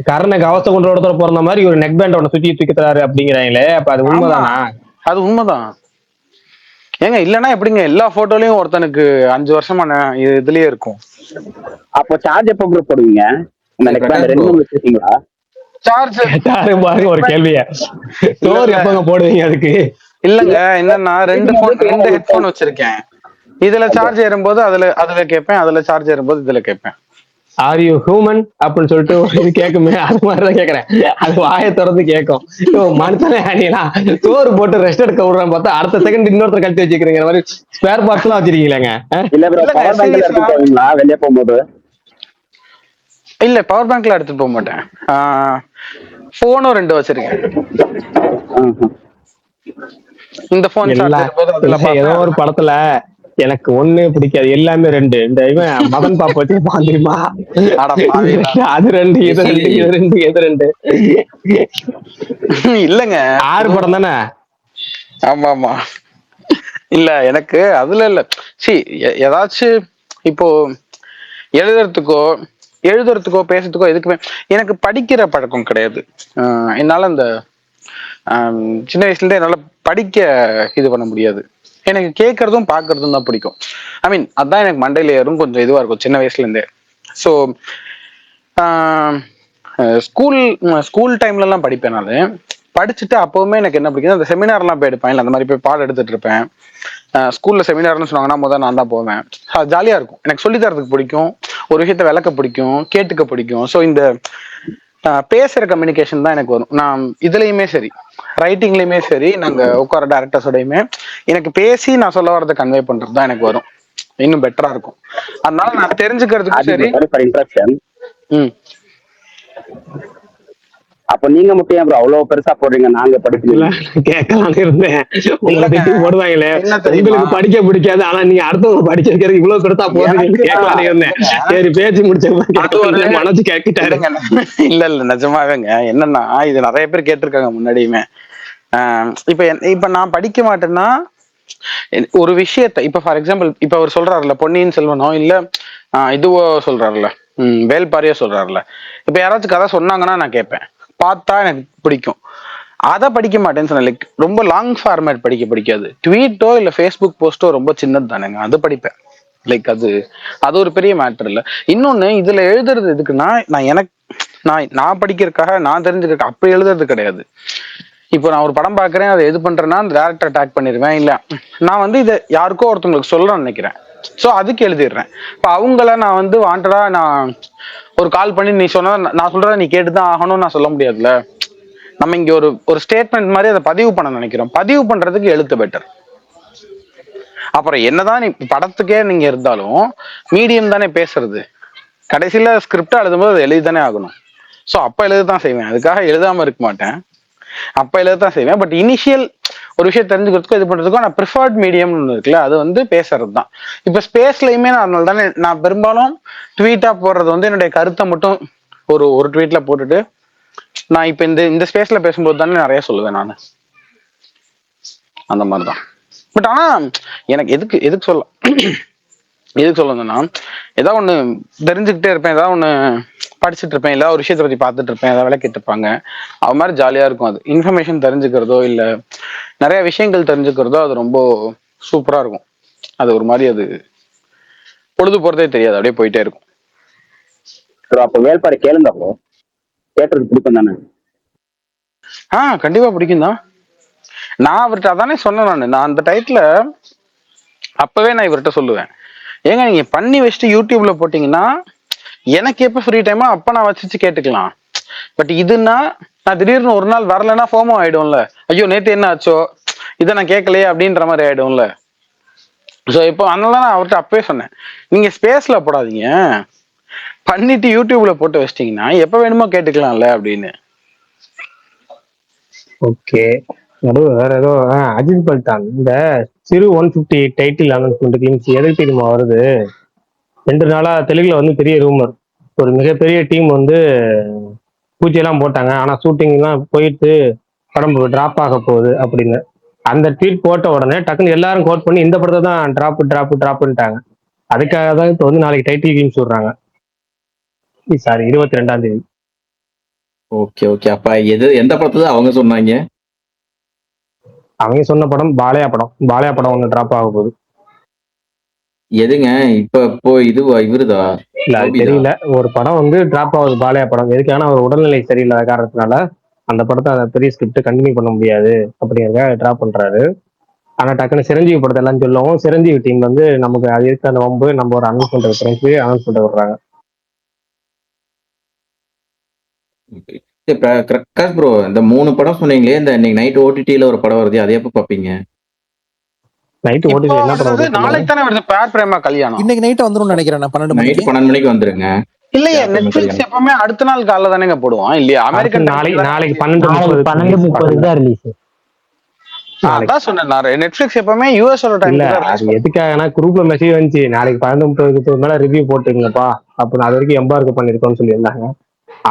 கரண கவச கொண்டு ஒருத்தர் பிறந்த மாதிரி ஒரு நெக் பேண்ட் ஒன்று சுத்தி தூக்கி தராரு அப்படிங்கிறாங்களே, அப்ப அது உண்மைதானா? அது உண்மைதான். ஏங்க இல்லன்னா எப்படிங்க எல்லா போட்டோலயும் ஒருத்தனுக்கு 5 வருஷமா இதுலயே இருக்கும். அப்போ சார்ஜ் எப்போ ப்ரோ போடுவீங்க? இந்த சரி, நெக் பிரகாஷ் பேண்ட் ப்ரோ 2 வச்சிருக்கீங்களா? சார்ஜ் கேட்டாரு பாருங்க ஒரு கேள்விய. ஸ்டோர் எப்பங்க போடுவீங்க அதுக்கு? இல்லங்க, என்னன்னா 2 ஹெட்போன் வச்சிருக்கேன். இதுல சார்ஜ் ஏறும்போது அதுல கேட்பேன், அதுல சார்ஜ் ஏறும்போது இதுல கேட்பேன். ஆர் யூ ஹியூமன் அப்படின்னு சொல்லிட்டு ஒரு இது கேட்குமே, அது மாதிரிதான் கேக்குறேன். அது வாயை திறந்து கேட்கும். மனுஷனே அணியலாம் சோறு போட்டு ரெஸ்ட் எடுக்க விடுறேன் பார்த்தா அடுத்த செகண்ட் இன்னொருத்தர் கட்டி வச்சுக்கிறீங்க மாதிரி ஸ்பேர் பார்ட்ஸ் எல்லாம் வச்சிருக்கீங்களேங்க. இல்ல ப்ரோ, இல்லங்க பவர் பேங்க்ல சீரியஸா, எடுத்து போவீங்களா வெளியே போகும்போது? இல்ல பவர் பேங்க்ல எடுத்துட்டு போக மாட்டேன். போனும் 2 வச்சிருக்கேன். இந்த போன் சார்ஜ் எல்லாம் ஏறும்போது அதுல ஏதோ ஒரு பார்ப்பேன். படத்துல எனக்கு ஒண்ணு பிடிக்காது எல்லாமே 2. இந்த இவன் மதன் பாப்பா வச்சு பாந்திரிமா அட பாவிங்களா. அது 2 இது 2 இது 2 இது 2. இல்லங்க 6 படம் தானே? ஆமா ஆமா. இல்ல எனக்கு அதுல இல்ல. சி ஏதாச்சும் இப்போ எழுதுறதுக்கோ பேசுறதுக்கோ எதுக்குமே எனக்கு படிக்கிற பழக்கம் கிடையாது. என்னால இந்த சின்ன வயசுல இருந்தே என்னால படிக்க இது பண்ண முடியாது. எனக்கு கேட்கறதும் பாக்குறதும் தான் பிடிக்கும். ஐ மீன் அதான் எனக்கு மண்டையில ஏறும், கொஞ்சம் இதுவா இருக்கும் சின்ன வயசுல இருந்தே. ஸோ ஸ்கூல் டைம்ல எல்லாம் படிப்பேன். நான் படிச்சுட்டு அப்பவுமே எனக்கு என்ன பிடிக்கும், அந்த செமினார்லாம் போய் எடுப்பேன். இல்லை அந்த மாதிரி போய் பாடம் எடுத்துட்டு இருப்பேன். ஸ்கூல்ல செமினார்னு சொன்னாங்கன்னா முதல் நான் தான் போவேன். ஜாலியா இருக்கும். எனக்கு சொல்லி தரதுக்கு பிடிக்கும், ஒரு விஷயத்த விளக்க பிடிக்கும், கேட்டுக்க பிடிக்கும். ஸோ இந்த பேசுற கம்யூனிகேஷன் தான் எனக்கு வரும். நான் இதுலயுமே சரி, ரைட்டிங்லயுமே சரி, நாங்க உட்கார டேரக்டர்ஸோடையுமே எனக்கு பேசி நான் சொல்ல வரதை கன்வே பண்றது தான் எனக்கு வரும். இன்னும் பெட்டரா இருக்கும். அதனால நான் தெரிஞ்சுக்கிறதுக்கும் சரி. அப்ப நீங்க மட்டும் ஏன் ப்ரோ அவ்வளவு பெருசா போடுறீங்க? நாங்க படிக்கல கேட்கலான்னு இருந்தேன். உங்களை திட்டி போடுவாங்களே, உங்களுக்கு படிக்க பிடிக்காது ஆனா நீங்க அடுத்தவங்க படிக்க வைக்கிறது இவ்வளவு பெருசா போடுறீங்கன்னு கேட்கலான்னு இருந்தேன். சரி பேச்சு முடிச்ச மனசு கேட்டுட்டாரு. இல்ல நிஜமாவேங்க. என்னன்னா இது நிறைய பேர் கேட்டிருக்காங்க முன்னாடியுமே. இப்ப நான் படிக்க மாட்டேன்னா ஒரு விஷயத்த, இப்ப ஃபார் எக்ஸாம்பிள் இப்ப அவர் சொல்றாருல பொன்னியின் செல்வனோ இல்ல இதுவோ சொல்றாருல வேல்பாரியோ சொல்றாருல, இப்ப யாராச்சும் கதை சொன்னாங்கன்னா நான் கேட்பேன், பார்த்தா எனக்கு பிடிக்கும். அதை படிக்க மாட்டேன்னு சொன்னேன். லைக் ரொம்ப லாங் ஃபார்மேட் படிக்க பிடிக்காது. ட்வீட்டோ இல்ல ஃபேஸ்புக் போஸ்டோ ரொம்ப சின்னது தானேங்க, அது படிப்பேன். லைக் அது ஒரு பெரிய மேட்டர் இல்ல. இன்னொன்னு இதுல எழுதுறது எதுக்குன்னா, நான் படிக்கிறதுக்காக நான் தெரிஞ்சுக்க அப்படி எழுதுறது கிடையாது. இப்போ நான் ஒரு படம் பாக்குறேன், அதை எது பண்றேன்னா அந்த டேரக்டர் டேக் பண்ணிடுவேன். இல்ல நான் இதை யாருக்கோ ஒருத்தவங்களுக்கு சொல்லணும்னு நினைக்கிறேன், ஸோ அதுக்கு எழுதிடுறேன். இப்போ அவங்கள நான் வாண்டடா நான் ஒரு கால் பண்ணி நீ சொன்னா நான் சொல்றத நீ கேட்டுதான் ஆகணும்னு நான் சொல்ல முடியாதுல்ல. நம்ம இங்க ஒரு ஸ்டேட்மெண்ட் மாதிரி அதை பதிவு பண்ண நினைக்கிறோம். பதிவு பண்றதுக்கு எழுத்து பெட்டர். அப்புறம் என்னதான் நீ படத்துக்கே நீங்க இருந்தாலும் மீடியம் தானே பேசுறது. கடைசியில ஸ்கிரிப்டா எழுதும்போது அதை எழுதி தானே ஆகணும். ஸோ அப்ப எழுதத்தான் செய்வேன், அதுக்காக எழுதாம இருக்க மாட்டேன். அப்ப எழுதத்தான் செய்வேன். பட் இனிஷியல் ஒரு விஷயம் தெரிஞ்சுக்கிறதுக்கும் இது பண்றதுக்கும் நான் ப்ரிஃபர்ட் மீடியம் இருக்குல்ல, அது பேசுறது தான். இப்ப ஸ்பேஸ்லயுமே அதனால தானே நான் பெரும்பாலும் ட்வீட்டா போடுறது என்னுடைய கருத்தை மட்டும் ஒரு ட்வீட்ல போட்டுட்டு நான் இப்ப இந்த ஸ்பேஸ்ல பேசும்போது தானே நிறைய சொல்லுவேன் நான். அந்த மாதிரிதான். பட் ஆனா எனக்கு எதுக்கு சொல்லணும்னா, ஏதாவது ஒண்ணு தெரிஞ்சுக்கிட்டே இருப்பேன், ஏதாவது ஒண்ணு படிச்சுட்டு இருப்பேன், இல்ல ஒரு விஷயத்தை பத்தி பார்த்துட்டு இருப்பேன், ஏதாவது விளக்கிட்டு இருப்பாங்க, அது மாதிரி ஜாலியா இருக்கும். அது இன்ஃபர்மேஷன் தெரிஞ்சுக்கிறதோ இல்ல நிறைய விஷயங்கள் தெரிஞ்சுக்கிறதோ அது ரொம்ப சூப்பரா இருக்கும். அது ஒரு மாதிரி அது பொழுது போறதே தெரியாது, அப்படியே போயிட்டே இருக்கும். அப்ப வேல்பாரி கேளுங்க, அப்போ கேட்டது பிடிக்கும் தானே? கண்டிப்பா பிடிக்கும் தான். நான் அவர்கிட்ட அதானே சொன்னேன். நான் அந்த டைத்துல அப்பவே நான் இவர்கிட்ட சொல்லுவேன், ஏங்க நீங்க பண்ணி வச்சுட்டு யூடியூப்ல போட்டீங்கன்னா எனக்கு எப்ப ஃப்ரீ டைமோ அப்ப நான் வச்சு கேட்டுக்கலாம். பட் இதுன்னா நான் திடீர்னு ஒரு நாள் வரலன்னா ஃபோமோ ஆயிடும்ல, ஐயோ நேத்து என்ன ஆச்சோ இதை நான் கேட்கலையே அப்படின்ற மாதிரி ஆயிடும்ல. ஸோ இப்போ அதனால நான் அவர்கிட்ட அப்பவே சொன்னேன், நீங்க ஸ்பேஸ்ல போடாதீங்க, பண்ணிட்டு யூடியூப்ல போட்டு வச்சிட்டீங்கன்னா எப்ப வேணுமோ கேட்டுக்கலாம்ல அப்படின்னு. ஓகே. வேற ஏதோ அஜித் பல்தான் இந்த சிறு 150 டைட்டில் அனௌன்ஸ்மெண்ட் எதுக்கு தெரியுமா வருது? 2 நாளா தெலுங்குல பெரிய ரூமர், ஒரு மிகப்பெரிய டீம் பூஜையெல்லாம் போட்டாங்க, ஆனா ஷூட்டிங் எல்லாம் போயிட்டு படம் டிராப் ஆக போகுது அப்படின்னு. அந்த ட்வீட் போட்ட உடனே டக்குன்னு எல்லாரும் கோட் பண்ணி இந்த படத்தை தான் டிராப்ட்டாங்க. அதுக்காக தான் இப்போ நாளைக்கு டைட்டில் கேம் சொல்றாங்க. சாரி 22ஆம் தேதி. Okay okay. அப்ப எந்த படத்தை அவங்க சொன்னாங்க? அவங்க சொன்ன படம் பாலையா படம் ஒண்ணு டிராப் ஆக போகுது. எதுங்க இப்போ இவருதா இல்ல அது தெரியல. ஒரு படம் வந்து டிராப் ஆகுது, பாலையா படம். எதுக்கான ஒரு உடல்நிலை சரியில்லாத காரணத்தினால அந்த படத்தை அதை பெரிய ஸ்கிரிப்ட் கண்டினியூ பண்ண முடியாது அப்படிங்கிறத டிராப் பண்றாரு. ஆனா டக்குன்னு சிரஞ்சீவி படத்தை எல்லாம் சொல்லவும் சிரஞ்சீவி டீம் வந்து நமக்கு அது இருக்க அந்த வம்பு நம்ம ஒரு அனௌன்ஸ் பண்ண விடுறாங்க. பிரகாஷ் ப்ரோ, இந்த 3 படம் சொன்னீங்களே, இந்த இன்னைக்கு நைட் ஓடிடில ஒரு படம் வருது, அதை எப்ப பாப்பீங்க? நைட் இப்போ ஓடிடி என்ன படம் வர்றது வருது? நாளைக்கு தானே வருது, பேர் பிரேமா கல்யாணம். இன்னைக்கு நைட் வந்துரும் நினைக்கிறேன் நான் 12 நைட் மணிக்கு. 12 மணிக்கு வந்துருங்க. இல்லையே, பேர் பிரேமா நெட்ஃபிளிக்ஸ் கல்யாணம். எப்பவுமே அடுத்த நாள் காலைல தானேங்க போடுவான் இல்லையா? அமெரிக்கன் நாளைக்கு நாளைக்கு 12:30 12:30 தான் ரிலீஸ். அதான் சொன்னேன், நெட்ஃபிளிக்ஸ் எப்பவுமே யூஎஸோட இல்ல டைம் அது எதுக்காகனா குரூப்ல மெசேஜ் வந்துச்சு, நாளைக்கு 12:30 மேல ரிவ்யூ போட்டுருங்கப்பா அப்படின்னு. அது வரைக்கும் எம்பார்க்கு பண்ணிருக்கோம்னு சொல்லியிருந்தாங்க.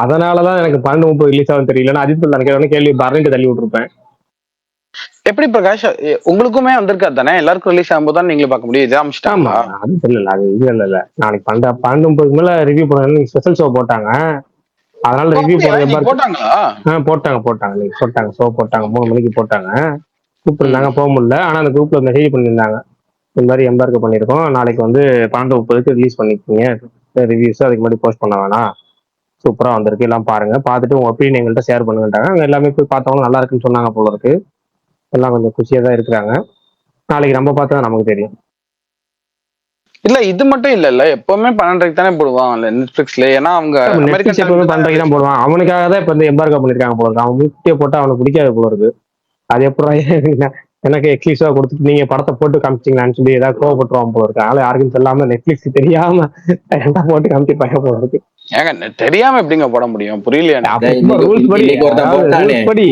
அதனாலதான் எனக்கு 12:30 ரிலீஸ் ஆகும் தெரியல. அஜித் எனக்கு கேள்வி பரணிட்டு தள்ளி விட்டுருப்பேன். எப்படி பிரகாஷ், உங்களுக்குமே வந்திருக்காது தானே? எல்லாருக்கும் ரிலீஸ் ஆகும்போது தான் நீங்களும் பார்க்க முடியும். இது ஆமா, அமிச்சிட்டாங்களா? அது தெரியல. அது இது இல்ல நாளைக்கு 12:30 மேல ரிவ்யூ போடுறாங்க. ஸ்பெஷல் ஷோ போட்டாங்க, அதனால ரிவ்யூ போடுறது எம்பார்க்கு போட்டாங்களா? போட்டாங்க நீங்க போட்டாங்க. ஷோ போட்டாங்க, 3 மணிக்கு போட்டாங்க. கூப்பிட்டுருந்தாங்க, போக முடியல. ஆனா அந்த குரூப்ல மெசேஜ் பண்ணியிருந்தாங்க, இந்த மாதிரி எம்பார்க்கு பண்ணியிருக்கோம், நாளைக்கு வந்து 12:30 ரிலீஸ் பண்ணிருக்கீங்க ரிவ்யூஸ், அதுக்கு முன்னாடி போஸ்ட் பண்ண வேணாம், சூப்பரா வந்திருக்கு, எல்லாம் பாருங்க, பார்த்துட்டு உங்க ஒப்பீனியன் எங்கள்கிட்ட ஷேர் பண்ணுங்கட்டாங்க. அவங்க எல்லாமே போய் பார்த்தவங்க நல்லா இருக்குன்னு சொன்னாங்க போல இருக்கு. எல்லாம் கொஞ்சம் குஷியா தான் இருக்கிறாங்க. நாளைக்கு நம்ம பார்த்தா நமக்கு தெரியும். இல்ல இது மட்டும் இல்ல, எப்பவுமே 12:30 தானே போடுவான் நெட்ஃபிளிக்ஸ்ல. ஏன்னா அவங்க நெட்ஃபிளிக்ஸ் எப்பவுமே 12:30 தான் போடுவான். அவனுக்காக தான் இப்ப இந்த எம்பார்க்கா பண்ணிருக்காங்க போல இருக்கு. அவன் முக்கிய போட்டா அவனுக்கு பிடிக்காது போல இருக்கு. அது எப்பறம் எனக்கு எக்ஸ்க்ளூசிவா கொடுத்துட்டு நீங்க படத்தை போட்டு காமிச்சிங்களான்னு சொல்லி ஏதாவது கோவப்பட்டுருவான் போல இருக்கு. அதனால யாருக்கும் சொல்லாம நெட்ஃபிளிக்ஸ் தெரியாம போட்டு காமிச்சிருப்பாங்க போல இருக்கு. ஏங்க தெரியாம எப்படிங்க போட முடியும்? புரியலையா? ரூல்ஸ் படி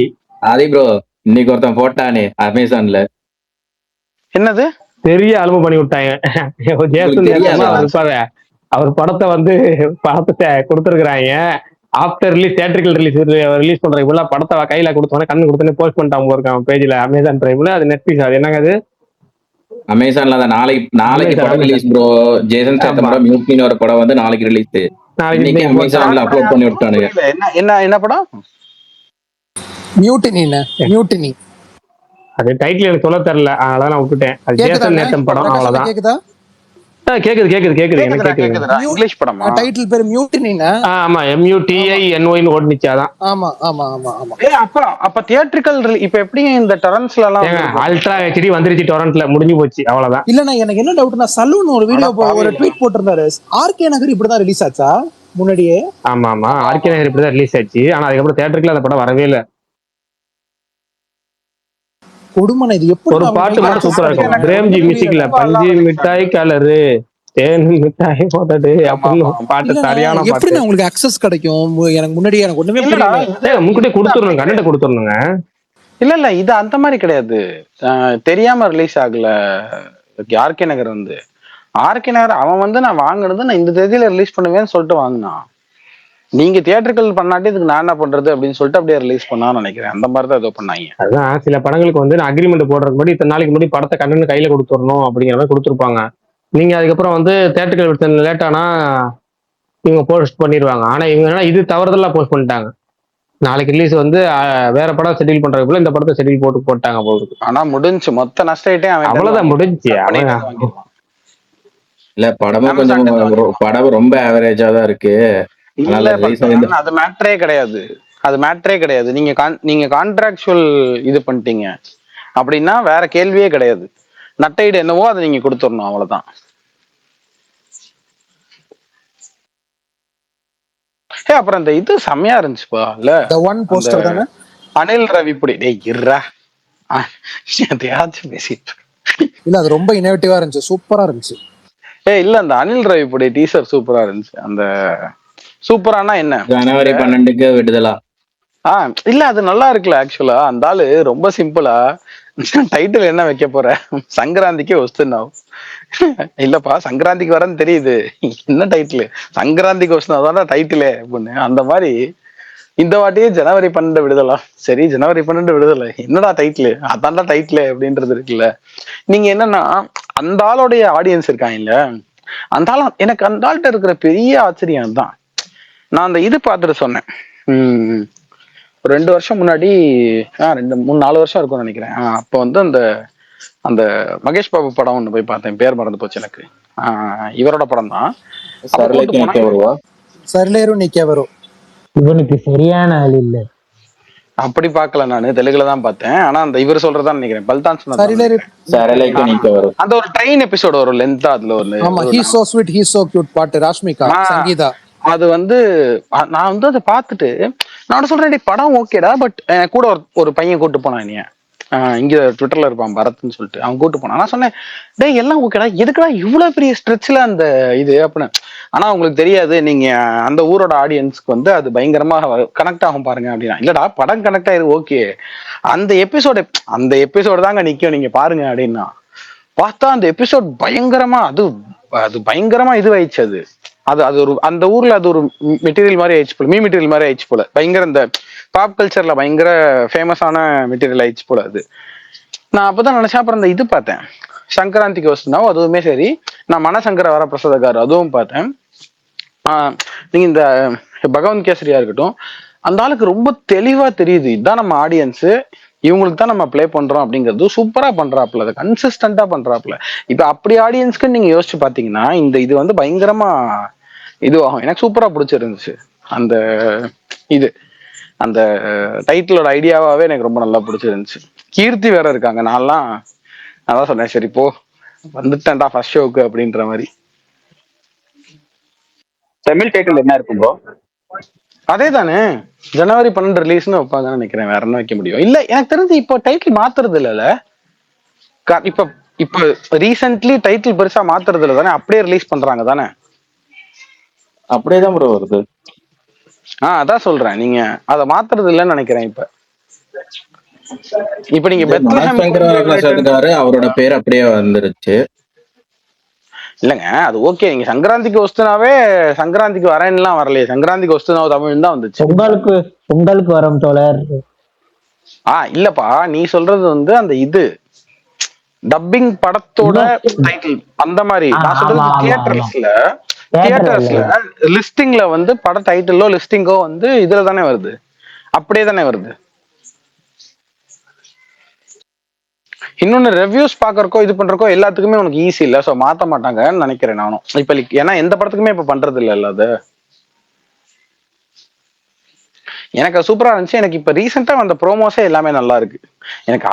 ஆதி ப்ரோ, இன்னைக்கு ஒருத்தன் போட்டானே அமேசான்ல, என்னது பெரிய அலுமை பண்ணி விட்டாங்க. அவர் படத்தை வந்து படத்தை கொடுத்துருக்காங்க. ஆஃப்டர் ரிலீஸ் தியேட்டரிக்கல் ரிலீஸ் பண்றதுக்குள்ள படத்தை கையில கொடுத்தோன்னே கண்ணு கொடுத்தோன்னே போஸ்ட் பண்ணிட்டாங்க இருக்கான் பேஜ்ல, அமேசான் பிரைம்ல. அது நெட்ஃபிளிக்ஸ். அது என்னங்க அது? அமேசான்ல தான் நாளைக்கு படம் ரிலீஸ் ப்ரோ. ஜேசன் ஸ்டேத்தம் படம் மியூட்னின்னு ஒரு படம் வந்து நாளைக்கு ரிலீஸ். இன்னைக்கு அமேசான்ல அப்லோட் பண்ணி விட்டானுங்க. என்ன படம்? மியூட்டினி. அது டைட்டில் எனக்கு சொல்ல தெரியல, அதனால நான் விட்டுட்டேன். அது ஜேசன் நேத்தம் படம், அவ்வளவுதான். கேக்குதா? கேக்குது எனக்கு கேக்குது. இங்கிலீஷ் படமா? டைட்டில் பேர் மியூட்டினினா? ஆமா, MUTINY ஓடுனுச்சு. அதான். ஆமா. அப்ப தியேட்டரிக்கல் இப்ப எப்படி இந்த டொரன்ட்ஸ்ல எல்லாம் அல்ட்ரா HD வந்துருச்சு டொரன்ட்ல, முடிஞ்சு போச்சு, அவ்வளவுதான். இல்லண்ணா, எனக்கு என்ன டவுட்னா, சலூன் ஒரு வீடியோ ஒரு ட்வீட் போட்டிருந்தாரு, ஆர்கே நகர் இப்படிதான் ரிலீஸ் ஆச்சா முன்னாடியே? ஆமா, ஆர்கே நகர் இப்படிதான் ரிலீஸ் ஆச்சு. ஆனா அதுக்கப்புறம் தியேட்டருக்குள்ள அந்த படம் வரவே இல்லை. கொடுமனை. இது எப்படி ஒரு பாட்டு மட்டும் சூப்பரா இருக்கும், பிரேம்ஜி மியூசிக்ல, பஞ்சு மிட்டாய் கலரு தேன் மிட்டாய் போட்டது அப்படின்னு பாட்டு, சரியான பாட்டு. எப்படி உங்களுக்கு அக்சஸ் கிடைக்கும்? எனக்கு முன்னாடி எனக்கு ஒண்ணுமே புரியல. முன்கூட்டியே கொடுத்துடணும், கண்டென்ட் கொடுத்துடணுங்க. இல்ல இது அந்த மாதிரி கிடையாது. தெரியாம ரிலீஸ் ஆகல. ஆர்கே நகர் வந்து ஆர்கே நகர் அவன் வந்து நான் வாங்கினது நான் இந்த தேதியில ரிலீஸ் பண்ணுவேன்னு சொல்லிட்டு வாங்கினான். நீங்க தியேட்டர்கள் பண்ணாட்டி இதுக்கு நான் என்ன பண்றது அப்படின்னு சொல்லிட்டு அப்படியே ரிலீஸ் பண்ணான்னு நினைக்கிறேன். அந்த மாதிரி தான் ஏதோ பண்ணாங்க. அதான் சில படங்களுக்கு வந்து நான் அக்ரிமெண்ட் போடுறதுக்கு முன்னாடி இத்தனை நாளைக்கு முன்னாடி படத்தை கண்டென்ட் கையில கொடுத்துடணும் அப்படிங்கிற மாதிரி கொடுத்துருப்பாங்க. நீங்க அதுக்கப்புறம் வந்து தியேட்டர்கள் லேட் ஆனா இவங்க போஸ்ட் பண்ணிடுவாங்க. ஆனா இவங்க இது தவறுதலா போஸ்ட் பண்ணிட்டாங்க. நாளைக்கு ரிலீஸ் வந்து வேற படம் ஷெட்யூல் பண்றதுக்குள்ள இந்த படத்தை ஷெட்யூல் போட்டாங்க போகுது. ஆனா முடிஞ்சு மொத்த நஷ்டே அவ்வளவுதான், முடிஞ்சு. இல்ல படமும் கொஞ்சம் படம் ரொம்ப ஆவரேஜா தான் இருக்கு. அது மேட்டரே கிடையாது. நீங்க கான்ட்ராக்சுவல் இது பண்ணிட்டீங்க அப்படின்னா வேற கேள்வியே கிடையாது. நட்டைடு என்னவோ அதை நீங்க கொடுத்துடணும், அவ்வளவுதான். அப்புறம் இந்த இது செம்மையா இருந்துச்சுப்பா. இல்ல அனில் ரவிப்புடி எதையாச்சும் பேசிட்டு இல்ல, அது ரொம்ப இன்னோவேட்டிவா இருந்துச்சு, சூப்பரா இருந்துச்சு. இல்ல அந்த அனில் ரவிப்புடி டீசர் சூப்பரா இருந்துச்சு. அந்த சூப்பரானா என்ன, ஜனவரி 12க்கு விடுதலா. இல்ல அது நல்லா இருக்குல்ல. ஆக்சுவலா அந்த ஆளு ரொம்ப சிம்பிளா டைட்டில் என்ன வைக்க போற, சங்கராந்திக்கே வச்சுனாவும் இல்லப்பா சங்கராந்திக்கு வரன்னு தெரியுது, என்ன டைட்டில் சங்கராந்திக்கு வச்சுனா டைட்டிலே அப்படின்னு. அந்த மாதிரி இந்த வாட்டியே ஜனவரி 12 விடுதலா. சரி ஜனவரி 12 விடுதலை என்னடா டைட்டில், அதான்டா டைட்டில் அப்படின்றது இருக்குல்ல. நீங்க என்னன்னா அந்த ஆளுடைய ஆடியன்ஸ் இருக்காங்க இல்ல, அந்த ஆள் எனக்கு அந்த ஆள்கிட்ட இருக்கிற பெரிய ஆச்சரியம் தான். நான் அந்த இது பார்த்துட்டு சொன்னேன், ஒரு 2 வருஷம் முன்னாடி 4 வருஷம் இருக்கும்னு நினைக்கிறேன். அப்போ வந்து அந்த அந்த மகேஷ் பாபு படம் ஒண்ணு போய் பார்த்தேன், பேர் மறந்து போச்சு எனக்கு. இவரோட படம் தான். அப்ப கூட்டு சரளைக்கு போனா நிக்க வருவா. சர்லேரு நிக்க வரும். இவனுக்கு சரியான ஆள் இல்ல. அப்படி பார்க்கல, நானு தெலுங்குல தான் பார்த்தேன். ஆனா அந்த இவர் சொல்றதான் நினைக்கிறேன், பல்தான் சொன்னதான் சர்லேரு. நினைக்கிறேன். சரளைக்கு நிக்க வரும். அந்த ஒரு ட்ரெயின் எபிசோடு வரும் லென்த்தா, அதுல ஒரு ஆமா, he so sweet he so cute பாட்டு ராஷ்மிகா சங்கீதா. அது வந்து நான் வந்து அதை பார்த்துட்டு நான் சொல்றேன், டேய் படம் ஓகேடா, பட் கூட ஒரு பையன் கூட்டு போனான் என்னைய. இங்க ட்விட்டர்ல இருப்பான் பரத்ன்னு சொல்லிட்டு, அவன் கூட்டு போனான். நான் சொன்னேன், டேய் எல்லாம் ஓகேடா, எதுக்குடா இவ்வளவு பெரிய ஸ்ட்ரெச்ல அந்த இது அப்படின்னு. ஆனா உங்களுக்கு தெரியாது, நீங்க அந்த ஊரோட ஆடியன்ஸ்க்கு வந்து அது பயங்கரமா கனெக்ட் ஆகும் பாருங்க அப்படின்னா. இல்லடா படம் கனெக்ட் ஆயிருக்கு ஓகே, அந்த எபிசோடு தாங்க நிக்கும், நீங்க பாருங்க அப்படின்னா. பார்த்தா அந்த எபிசோட் பயங்கரமா அது பயங்கரமா இதுவாயிடுச்சு. அது ஒரு அந்த ஊர்ல அது ஒரு மெட்டீரியல் மாதிரி ஆயிடுச்சு போல, மெட்டீரியல் மாதிரி ஆயிடுச்சு போல, பயங்கர இந்த பாப் கல்ச்சர்ல பயங்கர ஃபேமஸான மெட்டீரியல் ஆயிடுச்சு போல அது. நான் அப்பதான் நினைச்சேன். அப்புறம் இந்த இது பார்த்தேன், சங்கராந்திக்கு வசனா, அதுவுமே சரி. நான் மனசங்கர வரப்பிரசாதகார் அதுவும் பார்த்தேன். நீங்க இந்த பகவந்த் கேசரியா இருக்கட்டும், அந்த ஆளுக்கு ரொம்ப தெளிவா தெரியுது, இதுதான் நம்ம ஆடியன்ஸ், இவங்களுக்கு தான் நம்ம ப்ளே பண்றோம் அப்படிங்கிறது சூப்பரா பண்றாப்புல, அதை கன்சிஸ்டண்டா பண்றாப்புல. இப்ப அப்படி ஆடியன்ஸ்க்கு நீங்க யோசிச்சு பாத்தீங்கன்னா இது வந்து பயங்கரமா இதுவாகும். எனக்கு சூப்பரா பிடிச்சிருந்துச்சு அந்த இது, அந்த டைட்டிலோட ஐடியாவே எனக்கு ரொம்ப நல்லா பிடிச்சிருந்துச்சு. கீர்த்தி வேற இருக்காங்க. நான்லாம் அதான் சொன்னேன், சரி போ வந்துட்டேன்டா ஃபர்ஸ்ட் ஷோக்கு அப்படின்ற மாதிரி. தமிழ் டைட்டில் என்ன இருக்கும் ப்ரோ? அதே தானே, ஜனவரி 12 ரிலீஸ்னு வைப்பாங்கன்னு நினைக்கிறேன். வேற என்ன வைக்க முடியும்? இல்ல எனக்கு தெரிஞ்சு இப்போ டைட்டில் மாத்துறது இல்லைல்ல. இப்ப ரீசென்ட்லி டைட்டில் பெருசா மாத்துறது இல்லை தானே, அப்படியே ரிலீஸ் பண்றாங்க தானே. அப்படியேதான் ப்ரோ வருது. அதான் சொல்றேன், நீங்க அதை மாத்துறது இல்லைன்னு நினைக்கிறேன். இப்ப நீங்க மனசங்கர அவரோட பேர் அப்படியே வந்துருச்சு இல்லங்க. அது ஓகே, நீங்க சங்கராந்திக்கு வஸ்துனாவே சங்கராந்திக்கு வரேன்லாம் வரலையே, சங்கராந்திக்கு வஸ்துனாவ தமிழ் தான் வந்துச்சு. உங்களுக்கு வரும் தோழர். இல்லப்பா, நீ சொல்றது வந்து அந்த இது டப்பிங் படத்தோட டைட்டில் அந்த மாதிரி. நான் சொல்றது தியேட்டர்ஸ்ல லிஸ்டிங்ல வந்து பட டைட்டிலோ லிஸ்டிங்கோ வந்து இதுல தானே வருது, அப்படியே தானே வருது. இன்னொன்னு ரெவ்யூஸ் பாக்குறக்கோ இது பண்றக்கோ எல்லாத்துக்குமே உனக்கு ஈஸி இல்ல, சோ மாத்த மாட்டாங்கன்னு நினைக்கிறேன் நானும். இப்ப ஏன்னா எந்த படத்துக்குமே இப்ப பண்றது இல்ல அது. எனக்கு சூப்பரா இருந்துச்சு. எனக்கு இப்ப ரீசெண்டா வந்த ப்ரோமோஸே எல்லாமே நல்லா இருக்கு. எனக்கு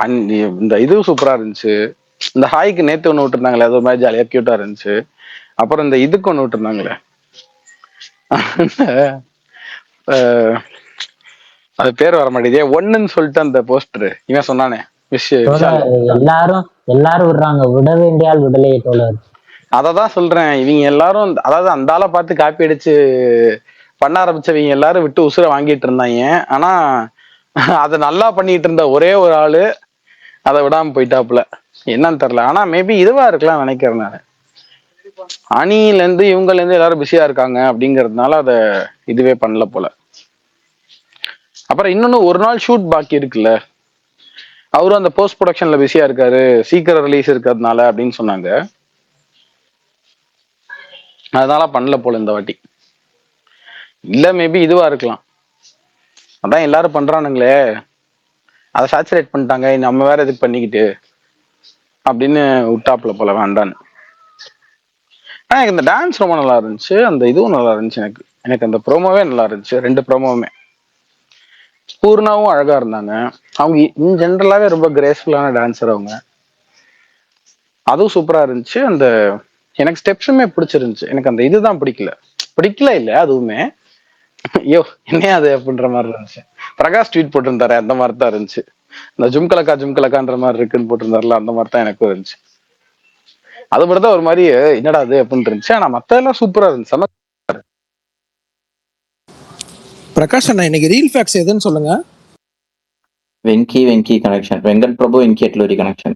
இந்த இது சூப்பரா இருந்துச்சு. இந்த ஹாய்க்கு நேத்து ஒண்ணு விட்டுருந்தாங்களே, அது ஒரு மாதிரி ஜாலியா கியூட்டா இருந்துச்சு. அப்புறம் இந்த இதுக்கு ஒண்ணு விட்டுருந்தாங்களே, அது பேர் வர மாட்டேதே, ஒண்ணுன்னு சொல்லிட்டு அந்த போஸ்டர் இவன் சொன்னானே, எல்லாரும் விடுறாங்க, விட வேண்டியால் விடலையே தோழர். அததான் சொல்றேன், இவங்க எல்லாரும் அதாவது அந்த ஆளை பார்த்து காப்பி அடிச்சு பண்ண ஆரம்பிச்சவங்க எல்லாரும் விட்டு உசுர வாங்கிட்டு இருந்தாங்க. ஆனா அதை நல்லா பண்ணிட்டு இருந்த ஒரே ஒரு ஆளு அதை விடாம போயிட்டாப்புல, என்னன்னு தெரியல. ஆனா மேபி இதுவா இருக்கலாம் நினைக்கிறேன் நான். அணில இருந்து இவங்கல இருந்து எல்லாரும் பிஸியா இருக்காங்க அப்படிங்கறதுனால அத இதுவே பண்ணல போல. அப்புறம் இன்னொன்னு, ஒரு நாள் ஷூட் பாக்கி இருக்குல்ல, அவரும் அந்த போஸ்ட் ப்ரொடக்ஷன்ல பிஸியா இருக்காரு, சீக்கிரம் ரிலீஸ் இருக்கிறதுனால அப்படின்னு சொன்னாங்க. அதனால பண்ணல போல இந்த வாட்டி. இல்ல மேபி இதுவா இருக்கலாம், அதான் எல்லாரும் பண்றானுங்களே, அதை சாச்சுரேட் பண்ணிட்டாங்க, நம்ம வேற எதுக்கு பண்ணிக்கிட்டு அப்படின்னு விட்டாப்புல போல, வேண்டான்னு. எனக்கு இந்த டான்ஸ் ரொம்ப நல்லா இருந்துச்சு, அந்த இதுவும் நல்லா இருந்துச்சு. எனக்கு அந்த ப்ரோமோவே நல்லா இருந்துச்சு, 2 ப்ரோமோவுமே. பூர்ணாவும் அழகா இருந்தாங்க. அவங்க இன் ஜென்ரலாவே ரொம்ப கிரேஸ்ஃபுல்லான டான்ஸர் அவங்க, அதுவும் சூப்பரா இருந்துச்சு. அந்த எனக்கு ஸ்டெப்ஸுமே பிடிச்சிருந்துச்சு. எனக்கு அந்த இதுதான் பிடிக்கல இல்ல அதுவுமே, ஐயோ என்ன அது அப்படின்ற மாதிரி இருந்துச்சு. பிரகாஷ் ட்வீட் போட்டிருந்தாரு, அந்த மாதிரி தான் இருந்துச்சு. இந்த ஜும்கலக்கான்ற மாதிரி இருக்குன்னு போட்டிருந்தாருல, அந்த மாதிரி தான் எனக்கும் இருந்துச்சு. அது மட்டும் தான் ஒரு மாதிரி என்னடா அது அப்படின்னு இருந்துச்சு. ஆனா மத்த எல்லாம் சூப்பரா இருந்துச்சு. பிரகாஷ் அண்ணா, இன்னைக்கு ரீல் ஃபேக்ட்ஸ் எதுன்னு சொல்லுங்க. வெங்கி கனெக்ஷன், வெங்கட் பிரபு வெங்கி அட்லூரி கனெக்ஷன்,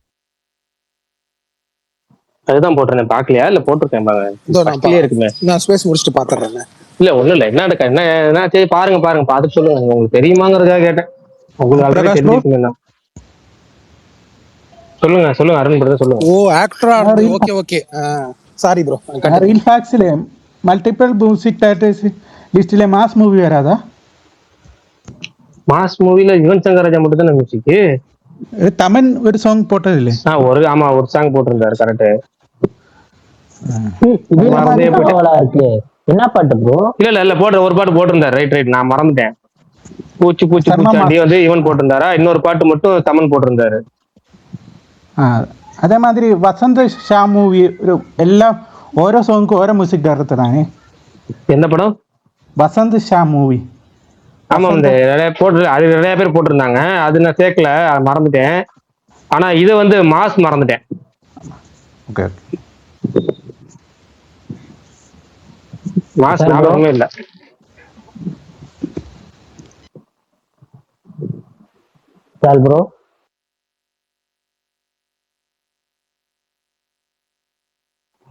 அதுதான் போட்டிருந்தேன். பாக்கலையா? இல்ல போட்டிருக்கேன் இருக்குமே. நான் ஸ்பேஸ் முடிச்சுட்டு பாத்துறேன். இல்ல ஒண்ணும் இல்ல, என்ன சரி பாருங்க பாத்துட்டு சொல்லுங்க, உங்களுக்கு தெரியுமாங்கிறதுக்காக கேட்டேன். உங்களுக்கு ஆல்ரெடி தெரிஞ்சுக்கணும். சொல்லுங்க அருண் பிரதர் சொல்லுங்க. ஓ ஆக்டரா, ஓகே சாரி ப்ரோ. ரீல் ஃபேக்ட்ஸ்ல மல்டிபிள் மியூசிக் டைரக்டர்ஸ் லிஸ்ட்ல மாஸ் மூவி வராதா? மாஸ் மூவில யுவன் சங்கர் ராஜா மட்டும் தானே மியூசிக். தமன் ஒரு சாங் போட்டதில்லை. ஒரு சாங் போட்டிருந்தாரு கரெக்ட். இருக்கு என்ன பாட்டு ப்ரோ? இல்ல ஒரு பாட்டு போட்டிருந்தாரு. ரைட் நான் மறந்துட்டேன். பூச்சி பூச்சாண்டி வந்து இவன் போட்டிருந்தாரா, இன்னொரு பாட்டு மட்டும் தமன் போட்டிருந்தாரு. അതേ മാതിരി വസന്ത് ഷാ മൂവി ഒരു എല്ലാം ഓരോ സോങ്ങും ഓരോ മ്യൂസിക് ഡയറക്ടറാണ്. என்ன படம்? வசந்த் ஷா மூவி. ஆமா, அது நிறைய பேர் போட்டிருந்தாங்க. அது நான் சேர்க்கல, மறந்துட்டேன். ஆனா இது வந்து மாஸ் மறந்துட்டேன். ஓகே மாஸ் ஞாபகமே இல்ல. ப்ரோ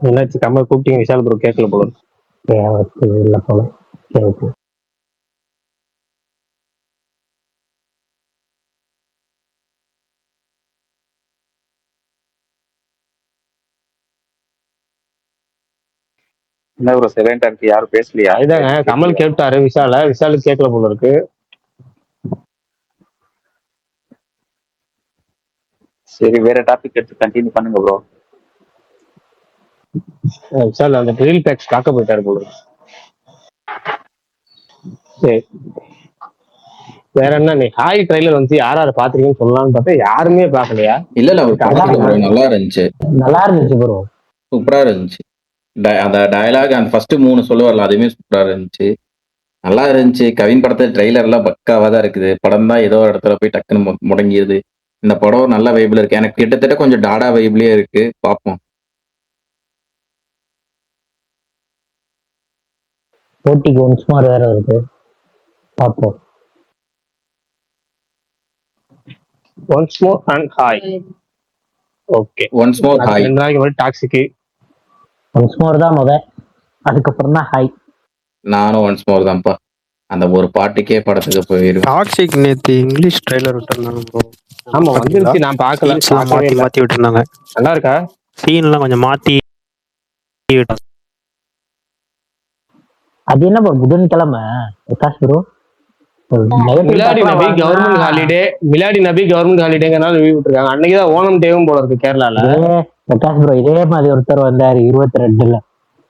என்னாச்சு கமல் கூப்பிட்டீங்க? விஷால் ப்ரோ கேட்கல போல. இல்ல போல. என்ன ஒரு சைலண்டா இருக்கு, யாரும் பேசலையா? இதாங்க கமல் கேட்டாரு விஷாலுக்கு கேட்கல போல இருக்கு. சரி, வேற டாபிக் எடுத்து கண்டினியூ பண்ணுங்க ப்ரோ. விஷால் அந்த ட்ரில் பேக்ஸ் காக்க போயிட்டாரு போல. சரி, வேற என்ன? நீ ஹாய் ட்ரைலர் வந்து யாராரு பாத்துருக்கீங்கன்னு சொல்லலாம்னு பார்த்தா யாருமே பாக்கலையா? இல்ல நல்லா இருந்துச்சு ப்ரோ, சூப்பரா இருந்துச்சு. அந்த டயலாக் அந்த ஃபர்ஸ்ட் 3 சொல்லுவார்ல, அதுவுமே சூப்பரா இருந்துச்சு, நல்லா இருந்துச்சு. கவின் படத்துல ட்ரெய்லர் எல்லாம் பக்காவா தான் இருக்குது. படம் தான் ஏதோ ஒரு இடத்துல போய் டக்குன்னு முடங்கிடுது. இந்த படம் நல்ல வைப்ல இருக்கு. எனக்கு கிட்டத்தட்ட கொஞ்சம் டாடா வைப்லயே இருக்கு. பார்ப்போம். போட்டிக்கு ஒன்ஸ் மோர் வேற இருக்கு, பார்ப்போம். Once more and hi. Okay, once more hi. 2 நாளைக்கு முன்னாடி டாக்ஸிக்கு ஒன்ஸ் மோர் தான் அதுக்கப்புறம் தான் ஹாய். நானும் ஒன்ஸ் மோர் தான்ப்பா. அந்த ஒரு பாட்டுக்கே படத்துக்கு போயிடும். டாக்ஸிக் நேத்து இங்கிலீஷ் ட்ரைலர் விட்டுருந்தாங்க ப்ரோ. ஆமா வந்துருச்சு, நான் பார்க்கல. மாத்தி விட்டுருந்தாங்க. நல்லா இருக்கா? சீன்லாம் கொஞ்சம் மாத்தி விட்டாங்க. அது என்ன ப்ரோ, புதன்கிழமை Prakash bro Miladi Nabi government ஹாலிடேங்கனால leave விட்டுருக்காங்க. அன்னைக்குதான் ஓணம் டேவும் போல இருக்கு கேரளால. பிரகாஷ் ப்ரோ இதே மாதிரி ஒருத்தர் வந்தாரு 22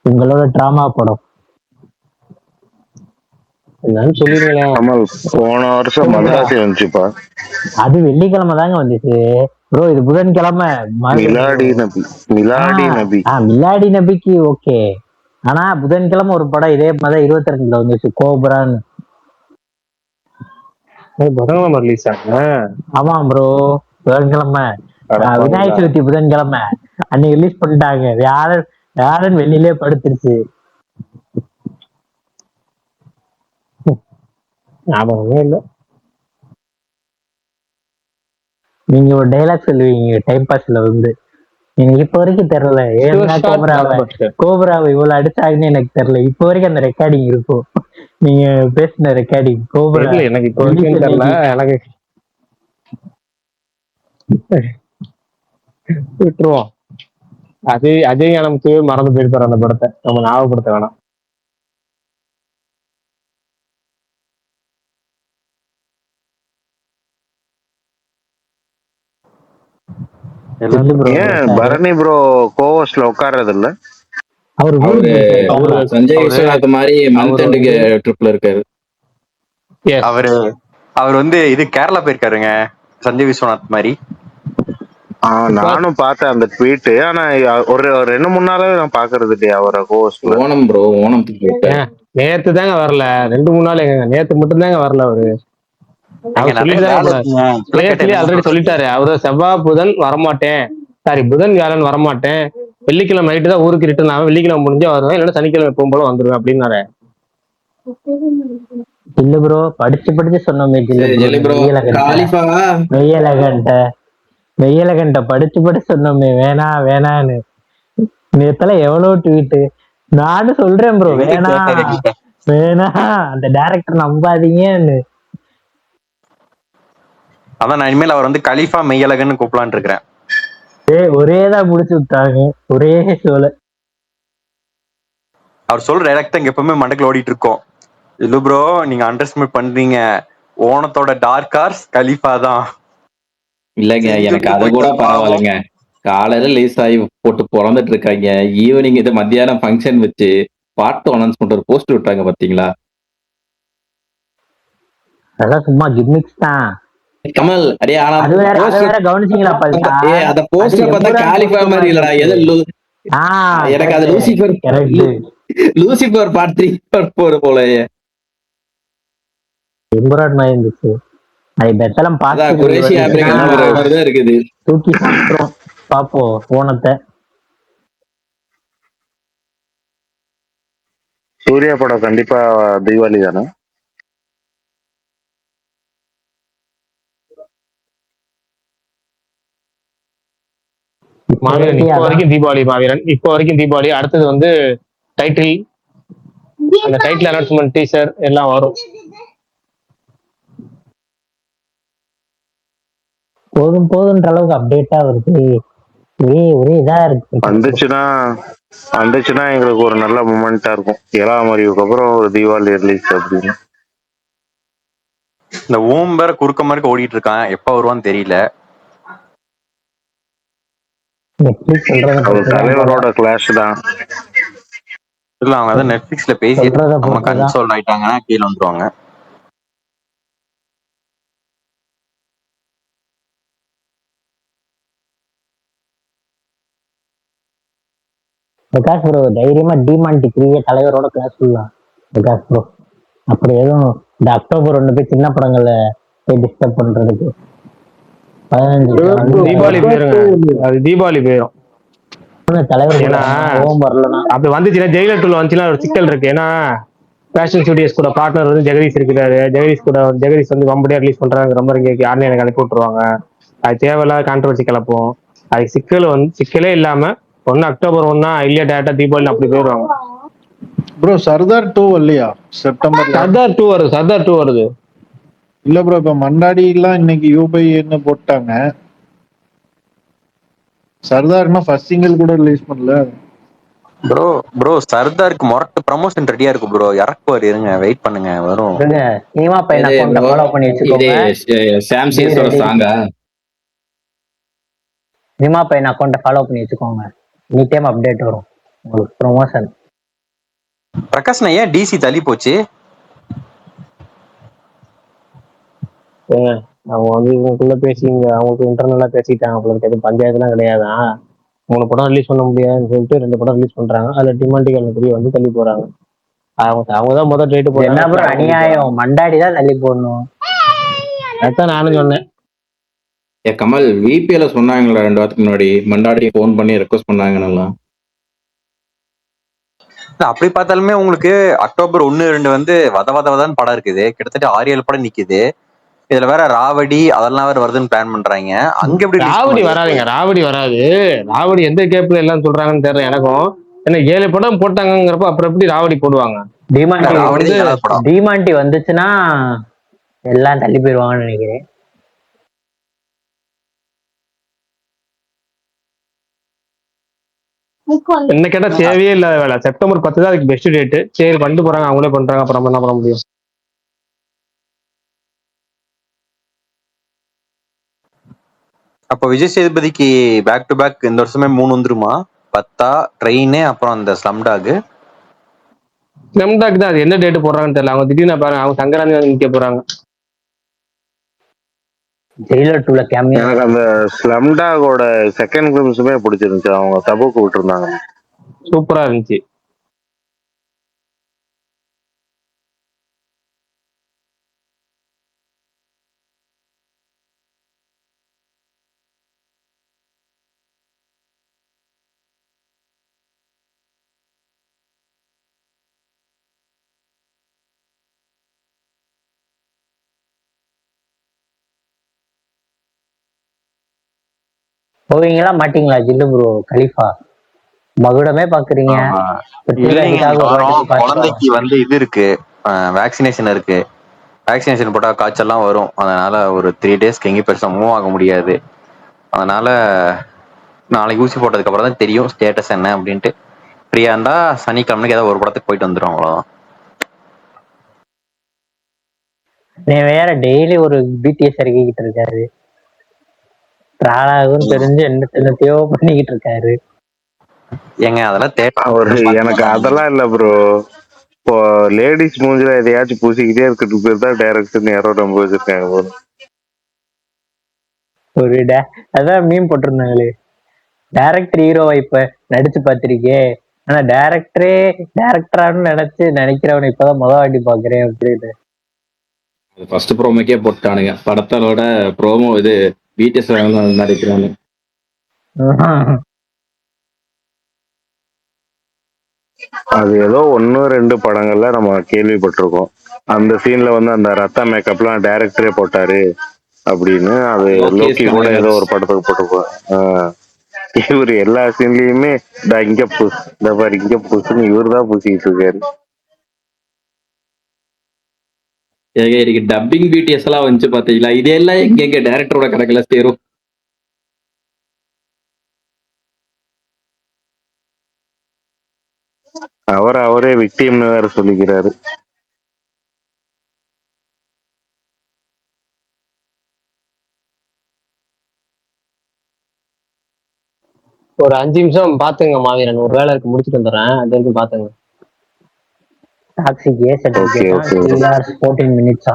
உங்களோட டிராமா படம் என்னன்னு சொல்லிருங்களேன். கமல் போன வருஷம் மதராசி வந்துச்சுப்பா. அது வெள்ளிக்கிழமை தாங்க வந்துச்சு ப்ரோ, இது புதன்கிழமை. மிலாடி நபிக்கு ஓகே. ஆனா புதன்கிழமை ஒரு படம் இதே மாதிரி 22 வந்துச்சு, கோபுரான்னு. புதன்கிழமை ரிலீஸ் ஆகுங்க. ஆமா ப்ரோ, புதன்கிழமை விநாயகர் சதுர்த்தி புதன்கிழமை அன்னைக்கு ரிலீஸ் பண்ணிட்டாங்க. யாரும் வெளியிலே படுத்துருச்சு. ஞாபகமே இல்ல. நீங்க ஒரு டைலாக் சொல்லுவீங்க டைம் பாஸ்ல வந்து, எனக்கு இப்ப வரைக்கும் தெரியல ஏன்னா கோபுராவை இவ்வளவு அடிச்சாங்கன்னு எனக்கு தெரியல. இப்ப வரைக்கும் அந்த ரெக்கார்டிங் இருக்கும், நீங்க பேசின ரெக்கார்டிங் கோபுரா எனக்கு இப்ப வரைக்கும் தெரியல. எனக்கு விட்டுருவோம். அஜய் நமக்கு மறந்து போயிருப்பாரு அந்த படத்தை, நம்ம ஞாபகப்படுத்த வேணாம். பரணி ப்ரோ கோவஸ்ல உட்கார்றது இல்ல. அவரு சஞ்சய் விஸ்வநாத் மாதிரி மந்த் எண்டுக்கு ட்ரிப்ல இருக்காரு. அவர் வந்து இது கேரளா போயிருக்காருங்க சஞ்சய் விஸ்வநாத் மாதிரி. நானும் பார்த்தேன் அந்த ட்வீட். ஆனா ஒரு 2-3 நாளாவே நான் பாக்குறது இல்லையா அவரை கோவஸ்ல. ஓணம் ப்ரோ, ஓணத்துக்கு நேத்து தாங்க வரல, 2-3 நாள் எங்க, நேத்து மட்டும் தாங்க வரல. அவரு ஆல்ரெடி சொல்லிட்டாரு, அவரு செவ்வாய் புதன் வரமாட்டேன், சாரி புதன் வியாழன் வரமாட்டேன், வெள்ளிக்கிழமை நைட்டு தான் ஊருக்கு ரிட்டர்ன் ஆகும், வெள்ளிக்கிழமை முடிஞ்சா வருவேன், இல்லைன்னா சனிக்கிழமை எப்பவும் போல வந்துருவேன் அப்படின்னாரு. இல்ல ப்ரோ, படிச்சு சொன்னோமே மெய்யலகன்ட்ட படிச்சு சொன்னோமே வேணான்னு. நேத்துல எவ்வளவு ட்வீட். நானும் சொல்றேன் ப்ரோ, வேணா அந்த டைரக்டர் நம்பாதீங்கன்னு. அதான் நான் இனிமேல் அவர் வந்து கலிஃபா மெய்யலகன்னு கூப்பிடலான்னு இருக்கிறேன். ஒரேதான் முடிச்சு விட்டாங்க, ஒரே சோலை. அவர் சொல்ற டைரக்ட் தான் இங்க எப்பவுமே மண்டக்குல ஓடிட்டு இருக்கோம். இல்ல ப்ரோ, நீங்க அண்டர் எஸ்டிமேட் பண்றீங்க, ஓணத்தோட டார்க் ஹார்ஸ் கலிஃபா தான். இல்லைங்க, எனக்கு அது கூட பரவாயில்லைங்க. காலையில ரிலீஸ் ஆகி போட்டு பொழந்துட்டு இருக்காங்க. ஈவினிங் இது மத்தியானம் ஃபங்க்ஷன் வச்சு பாட்டு அனௌன்ஸ்மெண்ட் ஒரு போஸ்ட் விட்டாங்க பாத்தீங்களா? அதெல்லாம் சும்மா கிம்மிக்ஸ் தான். கமல் அடே ஆனா அது வேற கவனிச்சீங்களா பல்சா? அந்த போஸ்டர் பார்த்தா காலிஃபா மாதிரி இல்லடா, ஏதோ எனக்கு அது லூசிபர் பார்ட் 3 போற போலயே எம்பராய்ட் மாதிரி இருந்துச்சு. அது பெத்தலம் பார்த்து இருக்குது. தூக்கி சாப்பிட்றோம். பாப்போம் ஓணத்தை. சூர்யா படம் கண்டிப்பா தீபாவளி தானே? மாவீரன் இப்போ வரைக்கும் தீபாவளி. மாவீரன் இப்போ வரைக்கும் தீபாவளி. அடுத்தது வந்து டைட்டில், அந்த டைட்டில் அனௌன்ஸ்மெண்ட் டீசர் எல்லாம் வரும். போதும் போதுன்ற அளவுக்கு அப்டேட்டா வருது. ஒரே இதா இருக்கு. வந்துச்சுன்னா எங்களுக்கு ஒரு நல்ல மூமெண்டா இருக்கும். 7ஆம் அறிவுக்கு அப்புறம் ஒரு தீபாவளி ரிலீஸ் அப்படின்னு. இந்த ஓம் வேற குறுக்க மாதிரி ஓடிட்டு இருக்கான், எப்ப வருவான்னு தெரியல. தலைவரோட கிளாஷ் தான். இல்ல அவங்க அதான் நெட்ஃபிளிக்ஸ்ல பேசி நம்ம கன்சோல் ஆயிட்டாங்கன்னா கீழே வந்துருவாங்க. பிரகாஷ் ப்ரோ தைரியமா டிமாண்டி 3 தலைவரோட கிளாஸ் சொல்லலாம் பிரகாஷ் ப்ரோ. அப்படி எதுவும் இந்த அக்டோபர் 1 போய் சின்ன படங்களை போய் டிஸ்டர்ப் பண்றதுக்கு 15 தீபாவளி போயிருங்க. அது தீபாவளி போயிடும் தலைவர். ஏன்னா அப்படி வந்துச்சுன்னா ஜெயிலர் 2 வந்துச்சுன்னா ஒரு சிக்கல் இருக்கு. ஏன்னா ஃபேஷன் ஸ்டுடியோஸ் கூட பார்ட்னர் வந்து ஜெகதீஷ் இருக்கிறாரு. ஜெகதீஷ் வந்து கம்பெனியா ரிலீஸ் பண்றாங்க. ரொம்ப யாருன்னு எனக்கு அனுப்பி விட்டுருவாங்க. அது தேவையில்லாத கான்ட்ரவர்சி கிளப்போம். அது சிக்கலே இல்லாம 1 அக்டோபர் 1 இல்லையா டேரக்டா தீபாவளி அப்படி போயிடுவாங்க. ப்ரோ சர்தார் 2 இல்லையா செப்டம்பர்? சர்தார் 2 வருது. இல்ல ப்ரோ, இப்ப மண்டாடி எல்லாம் இன்னைக்கு யூபைன்னு போட்டாங்க. சர்தார்னா ஃபர்ஸ்ட் சிங்கிள் கூட ரிலீஸ் பண்ணல. ப்ரோ சர்தாருக்கு மொரட்டு ப்ரமோஷன் ரெடியா இருக்கு ப்ரோ. இறக்குவார், இருங்க வெயிட் பண்ணுங்க வரும். சினிமா பையன் அக்கவுண்ட் ஃபாலோ பண்ணி வச்சுக்கோங்க. சாம் சிஎஸோட சாங்கா? சினிமா பையன் அக்கவுண்ட் ஃபாலோ பண்ணி வச்சுக்கோங்க. எனி டைம் அப்டேட் வரும் உங்களுக்கு ப்ரமோஷன். பிரகாஷ் ஏன் டிசி தள்ளி போச்சு? அவங்க வந்து இவங்களுக்குள்ள அவங்களுக்கு இன்டர்னலா பேசிட்டாங்க. அவங்களுக்கு எதுவும் பஞ்சாயத்துலாம் கிடையாதான். 3 படம் ரிலீஸ் பண்ண முடியாதுன்னு சொல்லிட்டு 2 படம் ரிலீஸ் பண்றாங்க. அதுல டிமாண்டிகள் வந்து தள்ளி போறாங்க. அவங்கதான் முதல் ரேட்டு போறாங்க. அநியாயம், மண்டாடி தான் தள்ளி போடணும். அதான் நானும் சொன்னேன். கமல் விபிஎல சொன்னாங்களா 2 வாரத்துக்கு முன்னாடி மண்டாடி போன் பண்ணி ரெக்வஸ்ட் பண்ணாங்கன்னு. அப்படி பார்த்தாலுமே உங்களுக்கு அக்டோபர் 1, 2 வந்து வதவதவதான் படம் இருக்குது. கிட்டத்தட்ட 6-7 படம் நிக்குது. இதுல வேற ராவடி அதெல்லாம் வேற வருதுன்னு பிளான் பண்றாங்க. அங்க எப்படி ராவடி வராதுங்க? ராவடி வராது. ராவடி எந்த கேப்ல எல்லாம் சொல்றாங்கன்னு தெரியல எனக்கும். ஏன்னா 7 படம் போட்டாங்கிறப்ப அப்புறம் எப்படி ராவடி போடுவாங்க? டிமாண்டி வந்துச்சுன்னா எல்லாம் தள்ளி போயிருவாங்கன்னு நினைக்கிறேன். என்ன கேட்டா தேவையே இல்லாத வேலை. செப்டம்பர் 10 தான் அதுக்கு பெஸ்ட் டேட். சரி பண்ணிட்டு போறாங்க, அவங்களே பண்றாங்க. அப்புறம் என்ன பண்ண முடியும்? அப்ப விஜய் சேதுபதிக்கு பேக் டு பேக் இந்த வருஷமே 3 வந்துருமா? 10 ட்ரெயின், அப்புறம் அந்த ஸ்லம்டாக் தான். அது என்ன டேட் போடுறாங்கன்னு தெரியல. அவங்க திடீர்னு பாருங்க, அவங்க சங்கராந்தி நிக்க போறாங்க. ஜெயிலர் 2ல கேமியோ. எனக்கு அந்த ஸ்லம்டாகோட செகண்ட் கிளிம்ஸுமே பிடிச்சிருந்துச்சு. அவங்க தபுக்கு விட்டுருந்தாங்க, சூப்பரா இருந்துச்சு. போவீங்களா மாட்டீங்களா ஜில்லு ப்ரோ? கலிஃபா மகுடமே பாக்குறீங்க. குழந்தைக்கு வந்து இது இருக்கு, வேக்சினேஷன் இருக்கு. வேக்சினேஷன் போட்டா காய்ச்சல்லாம் வரும். அதனால ஒரு 3 டேஸ்க்கு எங்கேயும் பெருசா மூவ் ஆக முடியாது. அதனால நாளைக்கு ஊசி போட்டதுக்கு அப்புறம் தான் தெரியும் ஸ்டேட்டஸ் என்ன அப்படின்ட்டு. ஃப்ரீயா இருந்தா சனிக்கிழமைக்கு ஏதாவது ஒரு படத்துக்கு போயிட்டு வந்துடும், அவ்வளவுதான். நீ வேற டெய்லி ஒரு பிடிஎஸ் இறக்கிக்கிட்டு இருக்காரு. ட்ராலாகும் தெரிஞ்சு என்னத்தையோ பண்ணிக்கிட்டு இருக்காரு. ஏங்க அதெல்லாம் அவரு எனக்கு அதெல்லாம் இல்ல ப்ரோ. இப்போ லேடிஸ் மூஞ்சில எதையாச்சும் பூசிக்கிட்டே இருக்கிறதுக்கு பேர் தான் டைரக்டர் யாரோ நம்ப வச்சிருக்காங்க போல. ஒரு அதான் மீன் போட்டிருந்தாங்களே, டைரக்டர் ஹீரோவை இப்ப நடிச்சு பார்த்திருக்கே, ஆனா டைரக்டரானு நினைக்கிறவனை இப்பதான் வாட்டி பாக்குறேன் அப்படின்னு. ஃபர்ஸ்ட் ப்ரோமோக்கே போட்டானுங்க, படத்தோட ப்ரோமோ இது பிடிஎஸ் நடிக்கிறானு. அது ஏதோ 1-2 படங்கள்ல நம்ம கேள்விப்பட்டிருக்கோம். அந்த சீன்ல வந்து அந்த ரத்த மேக்கப்லாம் டைரக்டரே போட்டாரு அப்படின்னு. அது லோக்கி கூட ஏதோ ஒரு படத்துக்கு போட்டிருப்போம். இவரு எல்லா சீன்லயுமே இங்க புஷ், இந்த பாரு இங்க புஷ்ன்னு இவரு தான் பூசிக்கிட்டு இருக்காரு. எனக்கு டப்பிங் பிடிஎஸ் எல்லாம் வந்துச்சு பாத்தீங்களா, இதெல்லாம் எங்க டைரக்டரோட கணக்குல சேரும். அவரே விக்டிம்னு வேற சொல்லிக்கிறாரு. ஒரு 5 நிமிஷம் பாத்துங்க மாவீரன், ஒரு வேலை இருக்கு முடிச்சுட்டு வந்துடுறேன், அது வரைக்கும் பாத்துங்க. Toxic A certificate 3 hours 14 minutes.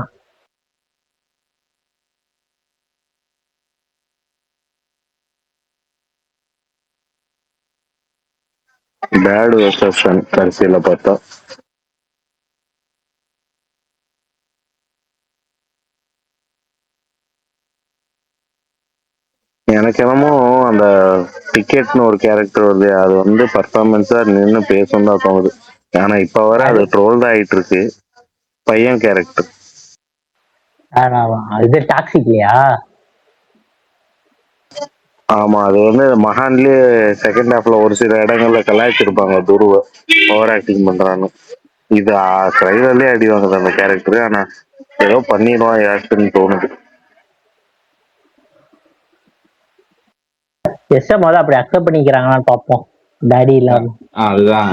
Bad versus Sun கடைசியில பார்த்தா. எனக்கு என்னமோ அந்த டிக்கெட்னு ஒரு கேரக்டர் வருது, அது வந்து பர்ஃபார்மன்ஸா நின்று பேசணும் தான் தோணுது. ஆனா இப்ப வர அது ட்ரோல் தான் ஆயிட்டு இருக்கு. பையன் கேரக்டர். இது டாக்ஸிக்லையா? ஆமா, அது வந்து மகான்லயே செகண்ட் ஹாஃப்ல ஒரு சில இடங்கள்ல கலாய்ச்சிருப்பாங்க துருவ ஓவர் ஆக்டிங் பண்றான்னு. இது ட்ரைலர்லயே அடி வாங்குது அந்த கேரக்டர். ஆனா ஏதோ பண்ணிடுவான் யாருன்னு தோணுது. அப்படி அக்செப்ட் பண்ணிக்கிறாங்களான்னு பாப்போம். டாடி இல்லாம அதுதான்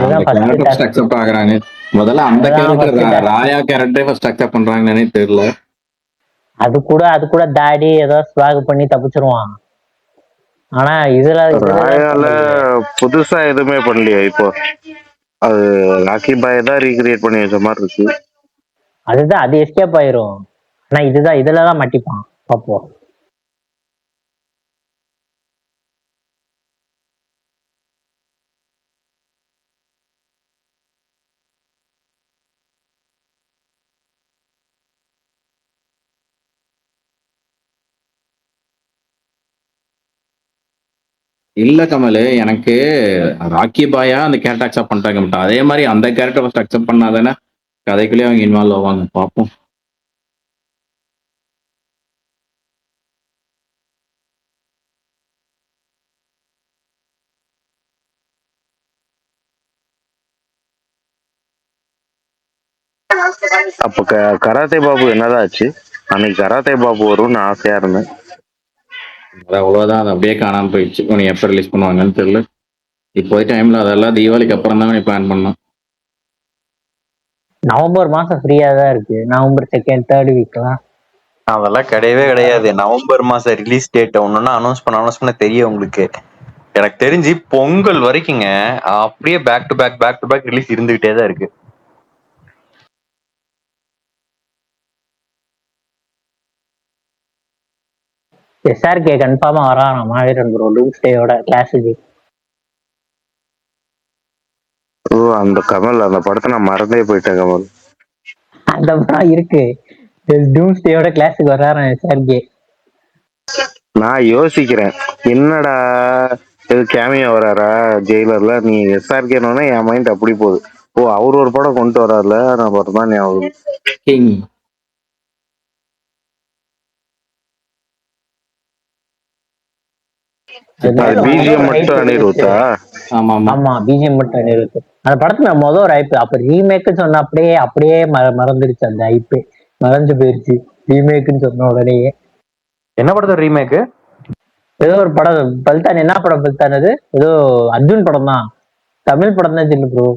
அக்செப்ட் ஆகுறாங்க. முதல்ல அந்த கேரக்டர் ராயா கேரக்டரே ஃபர்ஸ்ட் அக்செப்ட் பண்றாங்கன்னே தெரியல. அது கூட டாடி ஏதோ ஸ்வாக் பண்ணி தப்பிச்சிருவான். ஆனா இதுல ராயால புதுசா எதுவுமே பண்ணலையே இப்போ. அது லாக்கி பாய் தான் ரீக்ரியேட் பண்ணி வச்ச மாதிரி இருக்கு. அதுதான், அது எஸ்கேப் ஆயிரும். ஆனா இதுலதான் மாட்டிப்பான் பாப்போம். இல்ல கமல், எனக்கு ராக்கி பாயா அந்த கேரக்டர் அக்செப்ட் பண்ணிட்டாங்க மட்டும், அதே மாதிரி அந்த கேரக்டர் ஃபர்ஸ்ட் அக்செப்ட் பண்ணாதானே கதைக்குள்ளேயே அவங்க இன்வால்வ் ஆவாங்க. பார்ப்போம். அப்ப கராத்தே பாபு என்னதான் ஆச்சு? அன்னைக்கு கராத்தே பாபு வரும்னு ஆசையா இருந்தேன். அவ்வளவுதான், அது அப்படியே காணாம போயிடுச்சு. உனக்கு எப்ப ரிலீஸ் பண்ணுவாங்கன்னு தெரியல. இப்போதைய டைம்ல அதெல்லாம் தீபாவளிக்கு அப்புறம் தான் பிளான் பண்ணோம். நவம்பர் மாசம் ஃப்ரீயா தான் இருக்கு. நவம்பர் 2nd 3rd வீக்லாம் அதெல்லாம் கிடையவே கிடையாது. நவம்பர் மாசம் ரிலீஸ் டேட் ஒன்னொன்னு அனௌன்ஸ் பண்ண தெரியும் உங்களுக்கு. எனக்கு தெரிஞ்சு பொங்கல் வரைக்குங்க அப்படியே பேக் டு பேக் ரிலீஸ் இருந்துகிட்டே தான் இருக்கு. SRK கன்ஃபார்மா வரான் மாவீரன் ப்ரோ டூம்ஸ்டேயோட கிளாஸுக்கு. அந்த கமல், அந்த படத்தை நான் மறந்தே போயிட்டேன் கமல். அந்த படம் இருக்கு, டூம்ஸ்டேயோட கிளாஸுக்கு வரான் SRK. நான் யோசிக்கிறேன், என்னடா இது கேமியா வராரா ஜெயிலர்ல, நீ SRK என் மைண்ட் அப்படி போகுது. ஓ, அவர் ஒரு படம் கொண்டு வராருல, நான் பார்த்தா ஞாபகம். பிஜிஎம் மட்டும் அனிருத்தா? ஆமா, பிஜிஎம் மட்டும் அனிருத். அந்த படத்துல மொதல் ஒரு ஐப்பு, அப்ப ரீமேக்னு சொன்ன அப்படியே மறந்துடுச்சு. அந்த ஐப்பு மறந்து போயிருச்சு ரீமேக்னு சொன்ன உடனேயே. என்ன படத்தோட ரீமேக்? ஏதோ ஒரு படம் பல்தான். என்ன படம் பல்தான்? அது ஏதோ அர்ஜுன் படம் தான், தமிழ் படம் தான் சொல்லு ப்ரோ.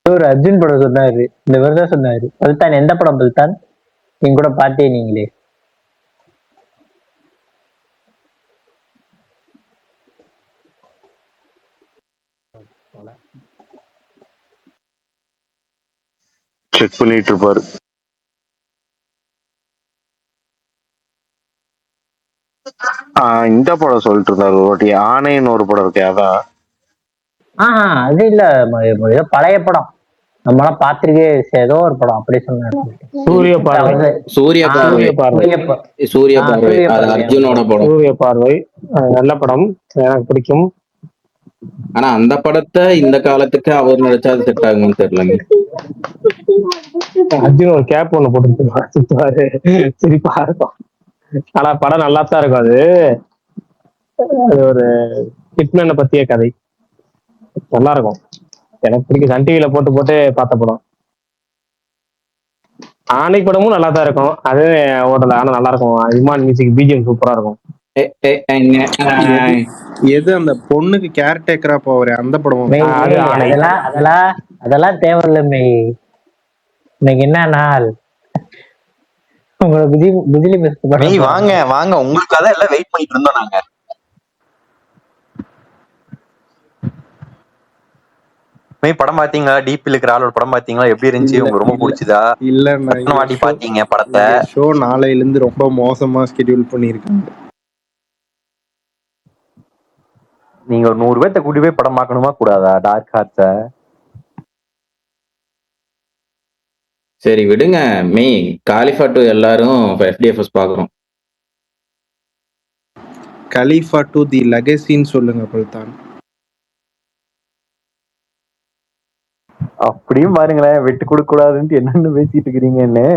ஒரு அர்ஜுன் படம் சொன்னாரு, இந்த மாதிரி தான் சொன்னாரு. பல்தான் எந்த படம் பல்தான்? நீங்க கூட பார்த்தே நீங்களே. செக் பண்ணிட்டு இருப்பாரு. இந்த படம் சொல்லிட்டு இருந்தாரு ஒரு வாட்டி, ஆணைன்னு ஒரு படம் இருக்கு அதான். அது இல்ல, ஏதோ பழைய படம் நம்மளாம் பார்த்திருக்கே, ஏதோ ஒரு படம் அப்படி சொன்னாரு. சூரிய பார்வை. சூரிய பார்வை. சூரிய பார்வை அது அர்ஜுனோட படம். சூரிய பார்வை நல்ல படம், எனக்கு பிடிக்கும். ஆனா அந்த படத்தை இந்த காலத்துக்கு அவர் நடிச்சா அது செட் ஆகுமான்னு தெரியலங்க. அர்ஜுன் ஒரு கேப் ஒண்ணு போட்டு சிரிப்பா இருக்கும். ஆனா படம் நல்லா தான் இருக்கும். அது ஒரு ஹிட்மேனை பத்திய கதை, நல்லா இருக்கும். எனக்கு பிடிக்கும். சன் டிவில போட்டு பார்த்த படம். ஆணை படமும் நல்லா தான் இருக்கும், அது ஓடல, ஆனா நல்லா இருக்கும். இமான் மியூசிக் பிஜிஎம் சூப்பரா இருக்கும். எது அந்த பொண்ணுக்கு கேர்டேக்கரா போவாரு அந்த படம்? அதெல்லாம் தேவையில்ல. இன்னைக்கு என்ன நாள்? உங்களுக்கு பிஜிலி மிஸ் வாங்க வாங்க, உங்களுக்காக எல்லாம் வெயிட் பண்ணிட்டு இருந்தோம் நாங்க. படம் பாத்தீங்களா? டீப்ல இருக்கிற ஆளோட படம் பாத்தீங்களா? எப்படி இருந்துச்சு? உங்களுக்கு ரொம்ப பிடிச்சதா? இல்ல வாட்டி பாத்தீங்க படத்தை? ஷோ நாளையில இருந்து ரொம்ப மோசமா ஸ்கெட்யூல் பண்ணிருக்காங்க. நீங்க ஒரு 100 பேர்த்த கூட்டி போய் படம் பார்க்கணுமா கூடாதா டார்க் ஹார்ட்ஸ? சரி விடுங்க. காலிஃபா 2 எல்லாரும் FDFS பாக்குறோம். கலீஃபா 2 தி லெகசின்னு சொல்லுங்க பல்தான். அப்படியும் பாருங்களேன், விட்டு கொடுக்க கூடாதுன்னு என்னன்னு பேசிட்டு இருக்கிறீங்கன்னு.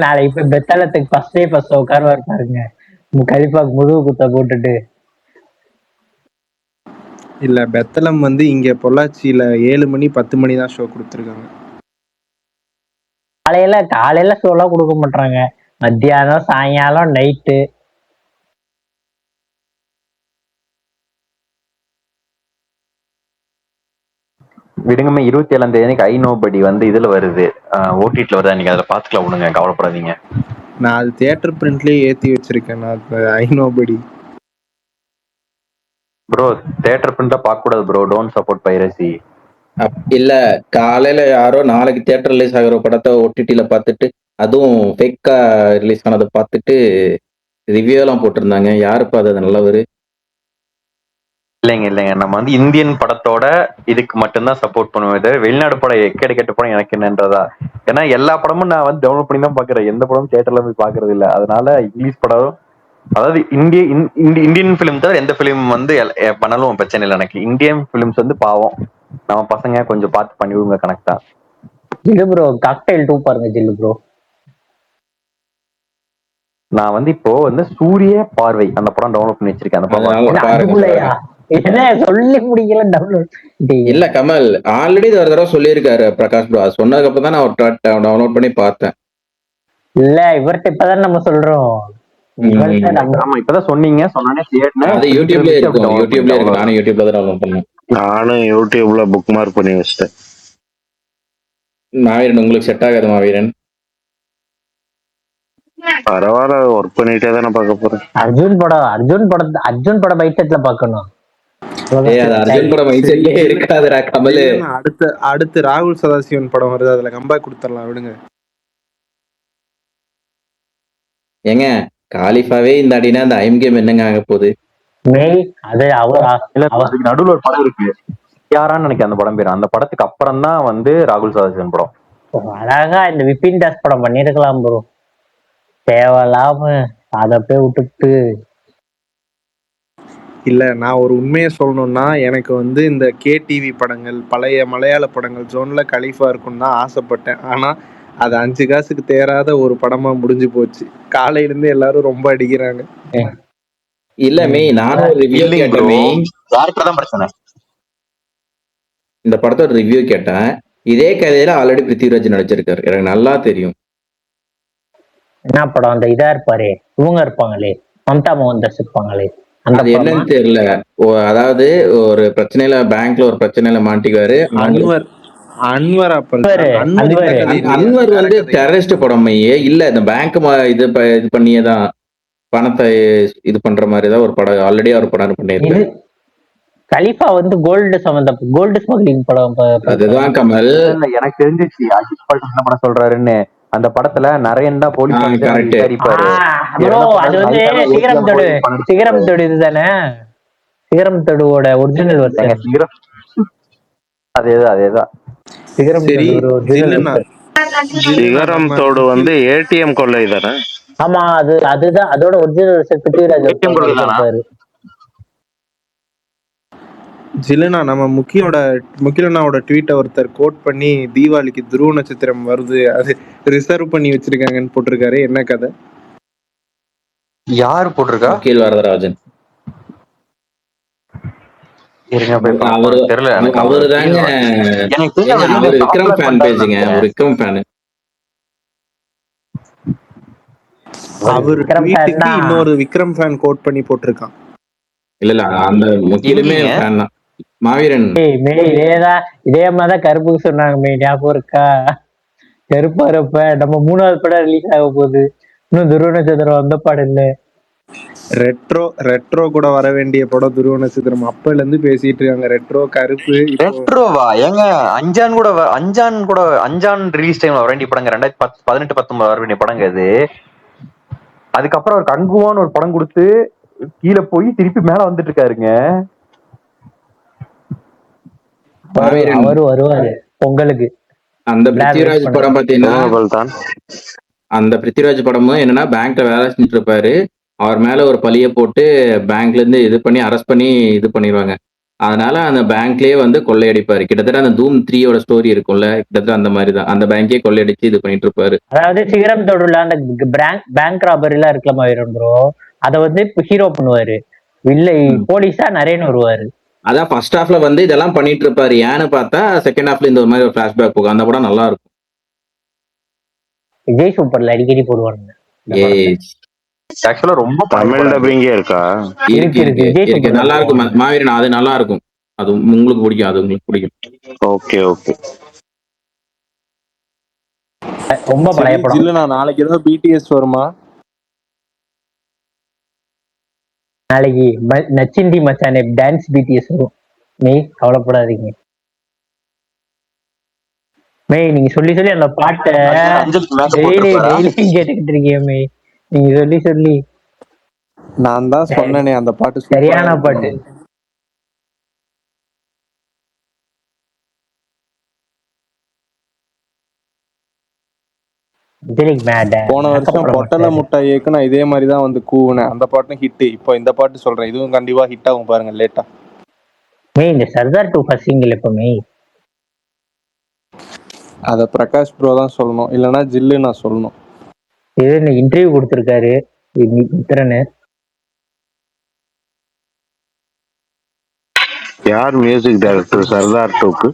நாளைக்கு போய் பெத்தாலத்துக்கு ஃபர்ஸ்ட் உட்காருவாரு பாருங்க, கலிஃபாக்கு முதுகு குத்த போட்டுட்டு. இல்ல, பெத்தலம் இங்க பொள்ளாச்சியில 7 மணி 10 மணி தான் ஷோ கொடுத்துருக்காங்க. காலையில ஷோ எல்லாம் கொடுக்க மாட்டாங்க, மத்தியானம் சாயங்காலம் நைட்டு. விடுங்கம்மா, 27ஆம் தேதி ஐ நோபடி இதுல வருது, ஓடிடில வருது. நீங்க அதுல பாத்துக்கலாம், விடுங்க, கவலைப்படாதீங்க. நான் அது தியேட்டர் பிரிண்ட்லயே ஏத்தி வச்சிருக்கேன். நான் ஐ நோபடி ப்ரோ, தியேட்டர் பிரிண்ட்ல பார்க்க கூடாது ப்ரோ, டோன்ட் சப்போர்ட் பைரசி. இல்ல, காலையில யாரோ நாளைக்கு தியேட்டர் ரிலீஸ் ஆகிற படத்தை OTTல பார்த்துட்டு, அதுவும் ஃபேக்கா ரிலீஸ் ஆனதை பார்த்துட்டு ரிவ்யூ எல்லாம் போட்டிருந்தாங்க. யாருப்பா அது நல்லவரு? இல்லைங்க, நம்ம இந்தியன் படத்தோட இதுக்கு மட்டும்தான் சப்போர்ட் பண்ணுவேன். வெளிநாடு படம் எக்கெடுக்கெட்ட படம் எனக்கு என்னன்றதா. ஏன்னா எல்லா படமும் நான் டவுன்லோட் பண்ணி தான் பாக்குறேன், எந்த படமும் தியேட்டர்ல போய் பாக்குறது இல்ல. அதனால இங்கிலீஷ் படம், அதாவது இந்தியன் பிலிம் தவிர எந்த பிலிம் பண்ணாலும் பிரச்சனை இல்லை எனக்கு. இந்தியன் பிலிம்ஸ் பாவம், நம்ம பசங்க கொஞ்சம் பார்த்து பண்ணி விடுங்க கனெக்டா. ஜில்லு ப்ரோ, காக்டெயில் 2 பாருங்க ஜில்லு ப்ரோ. நான் இப்போ சூரிய பார்வை அந்த படம் டவுன்லோட் பண்ணி வச்சிருக்கேன். அந்த படம் என்ன சொல்லி முடிக்கல டவுன்லோட். இல்ல கமல், ஆல்ரெடி ஒரு தடவை சொல்லியிருக்காரு பிரகாஷ் ப்ரோ. சொன்னதுக்கு அப்புறம் தான் நான் டவுன்லோட் பண்ணி பார்த்தேன். இல்ல, இவர்கிட்ட இப்பதான் நம்ம சொல்றோம். இப்பதான் சொன்னீங்க, சொன்னே தேடினேன். அது யூடியூப்ல இருக்கு. நானும் யூடியூப்ல தான் டவுன்லோட் பண்ணேன். நானும் யூடியூப்ல புக் மார்க் பண்ணி வச்சிட்டேன். மாவீரன் உங்களுக்கு செட் ஆகாது மாவீரன். பரவாயில்ல, ஒர்க் பண்ணிட்டே தானே பார்க்க போறேன். அர்ஜுன் படம் பைசெட்ல பார்க்கணும். அர்ஜுன் படம் மைசெட்லயே இருக்காதுடா கமல். அடுத்து ராகுல் சதாசிவன் படம் வருது, அதுல கம்பேக் கொடுத்துடலாம், விடுங்க. ஏங்க காலிஃபாவே இந்த அடினா அந்த ஐம் கேம் என்னங்க ஆக போகுது? நடுவில் ஒரு படம் இருக்கு, யாரான்னு நினைக்கிறேன் அந்த படம் பேரு. அந்த படத்துக்கு அப்புறம் தான் ராகுல் சதாசிவன் படம். அழகா இந்த விபின் தாஸ் படம் பண்ணிருக்கலாம் ப்ரோ, தேவையில்லாம அதை போய் விட்டுட்டு. இல்ல, நான் ஒரு உண்மையை சொல்லணும்னா, எனக்கு இந்த KTV படங்கள், பழைய மலையாள படங்கள் ஜோன்ல கலீஃபா இருக்குன்னு தான் ஆசைப்பட்டேன். ஆனா அது 5 காசுக்கு தேராத ஒரு படமா முடிஞ்சு போச்சு. காலையில இருந்து எல்லாரும் ரொம்ப அடிக்கிறாங்க. இல்ல நானும் ரிவ்யூ கேட்டேன். இந்த படத்தோட ரிவ்யூ கேட்டேன். இதே கதையில ஆல்ரெடி பிருத்திவிராஜ் நடிச்சிருக்காரு, எனக்கு நல்லா தெரியும். என்ன படம்? அந்த இதா இருப்பாரு, இவங்க இருப்பாங்களே, மம்தா மோகன்தாஸ் இருப்பாங்களே, அது என்னன்னு தெரியல. அதாவது ஒரு பிரச்சனையில, பேங்க்ல ஒரு பிரச்சனையில மாட்டிக்குவாரு. அன்வர் அப்பல் அன்வர், அன்வர் இந்த அன்வர். கதை இல்லையா? அன்வர் வேற வந்து கதையா? டெரரிஸ்ட் படம். அன்வர் வேற வந்து கதையா? டெரரிஸ்ட் படமையே இல்ல, இந்த பேங்க் இது பண்ணியே தான் பணத்தை இது பண்ற மாதிரி தான் ஒரு படம் ஆல்ரெடி அவர் படம் இது பண்ணியிருக்காரு. கலிஃபா வந்து கோல்டு ஸ்மக்லிங் படம் அதுதான் கமல். இல்ல எனக்கு தெரிஞ்சிச்சு அஜித் பாட்டு என்ன படம் சொல்றாருன்னு. அந்த படத்துல நரேன் தான் போலீஸ் ஆஃபீஸர் கரெக்ட். விசாரிப்பாரு. ப்ரோ அது வந்து சிகரம் தொடு சிகரம் தொடு இதுதானே, சிகரம் தொடுவோட ஒரிஜினல் வெர்ஷன். அதேதான் சிகரம் சரி, தொடு ஒரிஜினல் ஜில்லுனா வெர்ஷன். ஜில்லுனா சிகரம் நம்ம தோடு வந்து ஏடிஎம் கொள்ளை தானே? ஆமா அதுதான் அதோட ஒரிஜினல் வெர்ஷன் பிருத்திவிராஜ் இருப்பாரு. ஜில்லுனா நம்ம முக்கியனாவோட ட்வீட்டை ஒருத்தர் கோட் பண்ணி தீபாவளிக்கு துருவ நட்சத்திரம் வருது, அது ரிசர்வ் பண்ணி வச்சிருக்காங்கன்னு போட்டிருக்காரு. என்ன கதை? யாரு போட்டிருக்கா? வக்கீல் வரதராஜன். அவரு தெரியல எனக்கு. அவரு தாங்க. அவரு விக்ரம் ஃபேன் பேஜுங்க, ஒரு விக்ரம் ஃபேன். அவர் ட்வீட்டுக்கு இன்னொரு விக்ரம் ஃபேன் கோட் பண்ணி போட்டிருக்கான். இல்ல அந்த முக்கியமே ஃபேன் தான். மாவீரன் இதே மாதிரிதான் கருப்பு சொன்னாங்க, ஞாபகம் இருக்கா? கருப்பா இருப்ப நம்ம 3வது படம் ரிலீஸ் ஆக போகுது, இன்னும் துருவ நட்சத்திரம் வந்த பாடம் இல்ல. ரெட்ரோ கூட வர வேண்டிய படம் துருவ நட்சத்திரம். அப்பல இருந்து பேசிட்டு இருக்காங்க ரெட்ரோ கருப்பு. ரெட்ரோவா ஏங்க? அஞ்சான் ரிலீஸ் டைம்ல வர வேண்டிய படங்க 2018 19 வர வேண்டிய படங்க அது. அதுக்கப்புறம் ஒரு கங்குவான்னு ஒரு படம் கொடுத்து கீழே போய் திருப்பி மேல வந்துட்டு இருக்காருங்க. அவரு வருவாரு பொங்கலுக்கு. அந்த பிருத்திவிராஜ் படம் பாத்தீங்கன்னா, அந்த பிருத்திவிராஜ் படமும் என்னன்னா பேங்க்ல வேலை செஞ்சுட்டு இருப்பாரு. அவர் மேல ஒரு பழிய போட்டு பேங்க்ல இருந்து இது பண்ணி அரெஸ்ட் பண்ணி இது பண்ணிடுவாங்க. அதனால அந்த பேங்க்லயே வந்து கொள்ளையடிப்பாரு. கிட்டத்தட்ட அந்த தூம் 3யோட ஸ்டோரி இருக்கும்ல, கிட்டத்தட்ட அந்த மாதிரி தான். அந்த பேங்கே கொள்ளையடிச்சு இது பண்ணிட்டு இருப்பாரு. அதாவது சிகரம் தொடர்ல அந்த பேங்க் ராபரி எல்லாம் இருக்கலாமா ப்ரோ, அத வந்து ஹீரோ பண்ணுவாரு, இல்ல போலீஸா நரேன் வருவாரு. அதான் ஃபர்ஸ்ட் ஹாஃப்ல வந்து இதெல்லாம் பண்ணிட்டு இருப்பாரு. ஏன்னு பார்த்தா செகண்ட் ஹாஃப்ல இந்த மாதிரி ஒரு பிளாஷ்பேக் போகும். அந்த படம் நல்லா இருக்கும். விஜய் சூப்பர்ல அடிக்கடி போடுவாங்க. ஆக்சுவலா ரொம்ப தமிழ் டப்பிங்கே இருக்கா? இருக்கு நல்லா இருக்கும். மாவீரன் அது நல்லா இருக்கும். அது உங்களுக்கு பிடிக்கும், அது உங்களுக்கு பிடிக்கும். ஓகே ரொம்ப பழைய படம். இல்ல நான் நாளைக்கு ஏதாவது பிடிஎஸ் வருமா? நாளைக்கு நச்சிந்தி மச்சானே டான்ஸ் பிடிஎஸ் வரும். கவலைப்படாதீங்க. நீங்க சொல்லி அந்த பாட்டை டெய்லி கேட்டுக்கிட்டு இருக்கீங்க. நீங்க சொல்லி நான் தான் சொன்னேனே அந்த பாட்டு சரியான பாட்டு. போன வருஷம் பொட்டல முட்டை இயக்குனா இதே மாதிரிதான் வந்து கூவுனேன். அந்த பாட்டும் ஹிட். இப்போ இந்த பாட்டு சொல்றேன், இதுவும் கண்டிப்பா ஹிட் ஆகும் பாருங்க லேட்டா. இந்த சர்தார் 2 ஃபர்ஸ்ட் சிங்கிள் எப்பவுமே அத பிரகாஷ் ப்ரோ தான் சொல்லணும், இல்லனா ஜில்லு நான் சொல்லணும். இது இன்டர்வியூ கொடுத்திருக்காரு மித்ரனு. யார் மியூசிக் டைரக்டர் சர்தார் 2க்கு?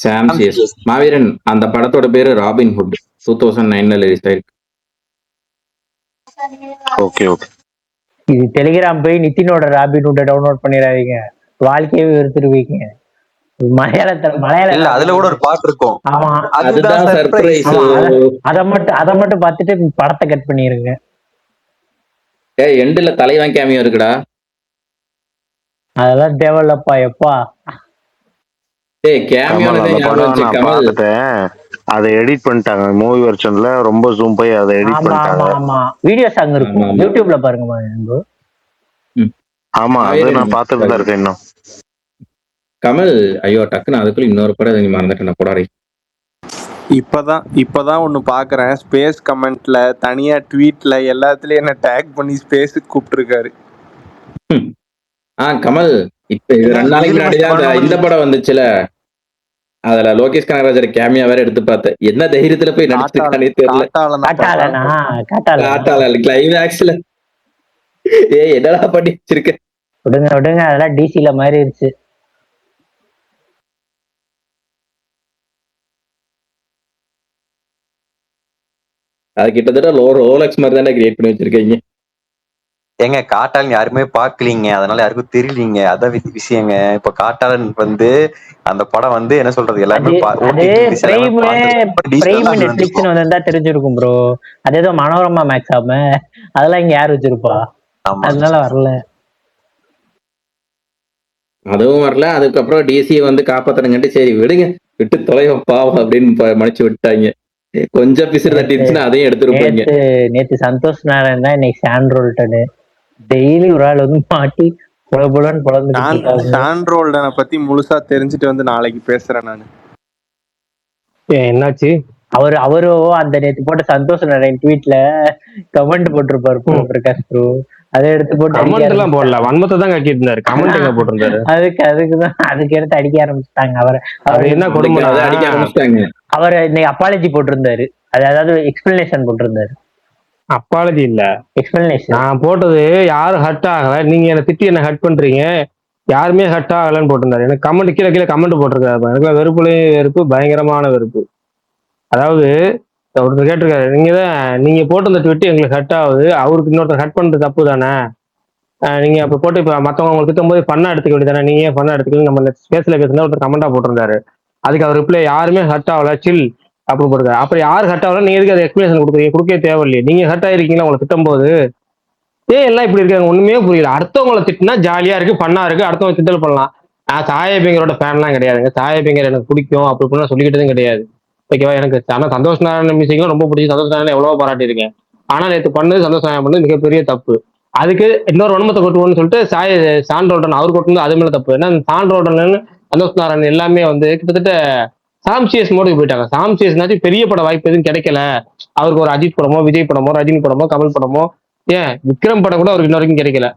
சாம் சிஎஸ். மாவீரன் அந்த படத்தோட பேரு ராபின்ஹுட். 2009ல ரிலீஸ் ஆயிருக்கு. ஓகே இது டெலிகிராம் போய் நிதினோட ராபின்ஹுட்டை டவுன்லோட் பண்ணிடாதீங்க, வாழ்க்கையே வெறுத்துருவீங்க. மலையாள அதுல கூட ஒரு பாட்டு இருக்கும். ஆமா அதுதான் சர்ப்ரைஸ். அத மட்டும் பார்த்துட்டு படத்தை கட் பண்ணிருங்க. எண்டுல தலைவன் கேமியோ இருக்குடா. அதெல்லாம் தேவையில்லப்பா எப்பா. அதை எடிட் பண்ணிட்டாங்க மூவி வெர்ஷன்ல, ரொம்ப ஜூம் போய் அதை எடிட் பண்ணிட்டாங்க. ஆமா வீடியோ சாங் இருக்கும் யூடியூப்ல பாருங்க. ஆமா அது நான் பார்த்துட்டு தான் இருக்கேன் இன்னும். கமல் ஐயோ டக்குன்னு அதுக்குள்ள இன்னொரு படம் நீ மறந்துட்டேன் போடாரி. இப்பதான் ஒண்ணு பாக்குறேன், ஸ்பேஸ் கமெண்ட்ல தனியா ட்வீட்ல எல்லாத்துலயும் என்ன டேக் பண்ணி ஸ்பேஸுக்கு கூப்பிட்டுருக்காரு. கமல் இப்ப 2 நாளைக்கு முன்னாடிதான் இந்த படம் வந்துச்சுல, அதுல லோகேஷ் கனகராஜர் கேமியா வேற எடுத்து பார்த்தேன். என்ன தைரியத்துல போய் நடிச்சிருக்கானே தெரியல. கிளைமேக்ஸ்ல என்னடா பண்ணி வச்சிருக்க. விடுங்க அதெல்லாம் டிசில மாறிடுச்சு. அது கிட்டத்தட்ட ரோலக்ஸ் மாதிரி தானே கிரியேட் பண்ணி வச்சிருக்கீங்க. ஏங்க காட்டாளன் யாருமே பாக்கலீங்க, அதனால யாருக்கும் தெரியலீங்க. அதான் விஷயங்க. இப்ப காட்டாளன் வந்து அந்த படம் வந்து என்ன சொல்றது, எல்லாருமே அது OTT எல்லாமே பார்த்துட்டு பிரைம் டிஜிட்டல் நெட்ஃபிளிக்ஸ்னு வந்திருந்தா தெரிஞ்சிருக்கும் ப்ரோ. அது ஏதோ மனோரமா மேக்ஸ் ஆம அதெல்லாம் இங்க யார் வச்சிருப்பா, ஆமா. அதனால வரல. அதுவும் வரல. அதுக்கப்புறம் டிசியை வந்து காப்பாத்தணுங்கட்டு சரி விடுங்க, விட்டு தொலைவ பாவம் அப்படின்னு மன்னிச்சு விட்டாங்க. கொஞ்சம் பிசிறு தட்டிடுச்சுன்னா அதையும் எடுத்துருப்பாங்க. நேத்து சந்தோஷ் நாராயண் தான், இன்னைக்கு சாண்ட்ரோல்டனு. டெய்லி ஒரு ஆள் வந்து மாட்டி புலன்னு பொழந்துட்டு இருக்காங்க. சாண்ட்ரோல்டனை பத்தி முழுசா தெரிஞ்சுட்டு வந்து நாளைக்கு பேசுறேன் நானு. என்னாச்சு? அவரு அந்த நேத்து போட்ட சந்தோஷ் நாராயண் ட்வீட்ல கமெண்ட் போட்டிருப்பாரு பிரகாஷ் ப்ரோ. அதை எடுத்து போட்டு கமெண்ட் எல்லாம் போடல, வன்மத்தை தான் கட்டிட்டு இருந்தாரு. கமெண்ட் எங்க போட்டிருந்தாரு? அதுக்கு எடுத்து அடிக்க ஆரம்பிச்சுட்டாங்க அவரை. அவர் என்ன கொடுமை அடிக்க ஆரம்பிச்சிட்டாங்க. அவர் இன்னைக்கு அப்பாலஜி போட்டிருந்தாரு, அதாவது எக்ஸ்பிளனேஷன் போட்டிருந்தாரு. அப்பாலஜி இல்ல, எக்ஸ்பிளனேஷன். நான் போட்டது யாரும் ஹர்ட் ஆகல, நீங்க என்ன திட்டி என்ன ஹர்ட் பண்றீங்க, யாருமே ஹர்ட் ஆகலன்னு போட்டிருந்தாரு. எனக்கு கமெண்ட் கீழே கமெண்ட் போட்டிருக்காரு. எனக்கு வெறுப்புலையும் வெறுப்பு, பயங்கரமான வெறுப்பு. அதாவது ஒருத்தர் கேட்டிருக்காரு, நீங்க போட்டு இந்த ட்விட் எங்களுக்கு ஹர்ட் ஆகுது, அவருக்கு இன்னொருத்தர் ஹர்ட் பண்றது தப்பு தானே, நீங்க அப்ப போட்டு இப்ப மத்தவங்க உங்களுக்கு திட்டும் போது பண்ணா எடுத்துக்க வேண்டியதானே, நீங்க ஏன் பண்ணா எடுத்துக்கல, நம்ம ஸ்பேஸ்ல பேசுனா ஒருத்தர் கமெண்டா போட்டிருந்தாரு. அதுக்கு அவர் ரிப்ளை யாருமே ஹர்ட் ஆகல சில் அப்படின்னு போட்டிருக்காரு. அப்புறம் யாரு ஹர்ட் ஆகல, நீங்க எதுக்கு அதை எக்ஸ்பிளேஷன் கொடுக்குறீங்க, கொடுக்கவே தேவையில்லையே, நீங்க ஹர்ட் ஆயிருக்கீங்களா உங்களை திட்டும் போது, எல்லாம் இப்படி இருக்காங்க, ஒண்ணுமே புரியல. அடுத்தவங்களை திட்டினா ஜாலியா இருக்கு, பண்ணா இருக்கு, அடுத்தவங்க திட்டல் பண்ணலாம். நான் சாயபிங்கரோட ஃபேன்லாம் கிடையாதுங்க, சாயபிங்கர் எனக்கு பிடிக்கும் அப்படி இப்படிலாம் சொல்லிக்கிட்டதும் கிடையாது. ஓகேவா, எனக்கு ஆனா சந்தோஷ் நாராயணன் மியூசிக்லாம் ரொம்ப பிடிக்கும், சந்தோஷ் நாராயணன் எவ்வளவோ பாராட்டியிருக்கேன். ஆனா நேற்று பண்ணது சந்தோஷ் நாராயணன் பண்ணது மிகப்பெரிய தப்பு. அதுக்கு இன்னொரு வன்மத்தை கொட்டுவோம்னு சொல்லிட்டு சாண்டோல்டன் அவர் கொண்டு அது மேல தப்பு. ஏன்னா சாண்டோல்டன் சந்தோஷ் நாராயணன் எல்லாமே வந்து கிட்டத்தட்ட சாம்சியஸ் மோடுக்கு போயிட்டாங்க. சாம்சியஸ்னாச்சும் பெரிய பட வாய்ப்பு எதுவும் கிடைக்கல அவருக்கு, ஒரு அஜித் படமோ விஜய் படமோ ரஜினி படமோ கமல் படமோ, ஏன் விக்ரம் படம் கூட அவருக்கு இன்ன வரைக்கும் கிடைக்கல,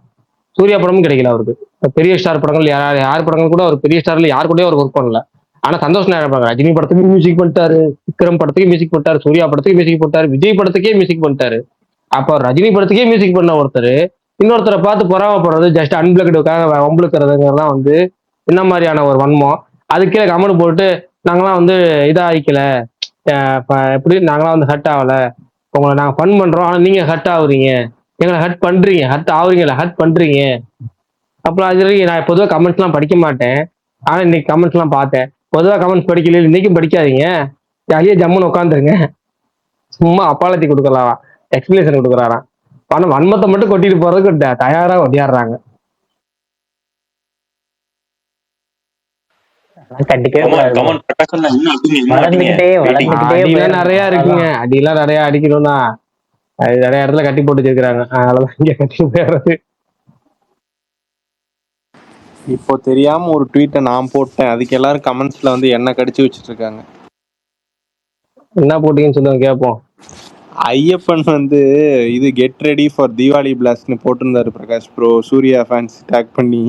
சூர்யா படமும் கிடைக்கல அவருக்கு. பெரிய ஸ்டார் படங்கள் யார் படங்கள் கூட அவர் பெரிய ஸ்டார்ல யார் கூடயும் அவர் ஒர்க் பண்ணல. ஆனா சந்தோஷ் நாராயணன் ரஜினி படத்துக்கு மியூசிக் பண்ணிட்டாரு, விக்ரம் படத்துக்கு மியூசிக் பண்ணிட்டாரு, சூர்யா படத்துக்கு மியூசிக் பண்ணிட்டாரு, விஜய் படத்துக்கே மியூசிக் பண்ணிட்டாரு. அப்ப ரஜினி படத்துக்கே மியூசிக் பண்ண ஒருத்தர் இன்னொருத்தரை பார்த்து பொறாமப்படுறது, ஜஸ்ட் அன்பிளக்டுக்காக வம்புழுக்கிறதுங்கிறதுலாம் வந்து என்ன மாதிரியான ஒரு வன்மம். அதுக்கே கமெண்ட் போட்டு நாங்களாம் வந்து இதா ஆயிக்கல, எப்படி நாங்களாம் வந்து ஹர்ட் ஆகல, உங்களை நாங்க ஃபன் பண்றோம் ஆனா நீங்க ஹர்ட் ஆகுறீங்க, எங்களை ஹர்ட் பண்றீங்க, ஹர்ட் ஆகுறீங்களா, ஹர்ட் பண்றீங்க. அப்புறம் அது வரைக்கும் நான் பொதுவாக கமெண்ட்ஸ் எல்லாம் படிக்க மாட்டேன், ஆனா இன்னைக்கு கமெண்ட்ஸ் எல்லாம் பார்த்தேன். பொதுவாக கமெண்ட்ஸ் படிக்கல, இன்னைக்கும் படிக்காதீங்க, ஜாலியா ஜம்முன்னு உட்காந்துருங்க. சும்மா அப்பாலஜி கொடுக்கலாம், எக்ஸ்பிளேஷன் கொடுக்குறாராம். ஆனா வன்மத்தை மட்டும் கொட்டிட்டு போறதுக்கு தயாரா ஒட்டியாடுறாங்க. அடியெல்லாம் நிறைய இருக்குங்க, அடியெல்லாம் நிறைய அடிக்கணும்னா அது நிறைய இடத்துல கட்டி போட்டு வச்சிருக்காங்க, அதனாலதான் இங்க கட்டி போயிடுறது. இப்போ தெரியாம ஒரு ட்வீட்டை நான் போட்டேன், அதுக்கு எல்லாரும் கமெண்ட்ஸ்ல வந்து என்ன கடிச்சு வச்சிட்டு இருக்காங்க. என்ன போட்டீங்கன்னு சொல்லுங்க கேட்போம். ஐயப்பன் வந்து இது கெட் ரெடி ஃபார் தீபாவளி பிளாஸ்ட்னு போட்டிருந்தாரு Prakash bro, Suriya fans tag பண்ணி.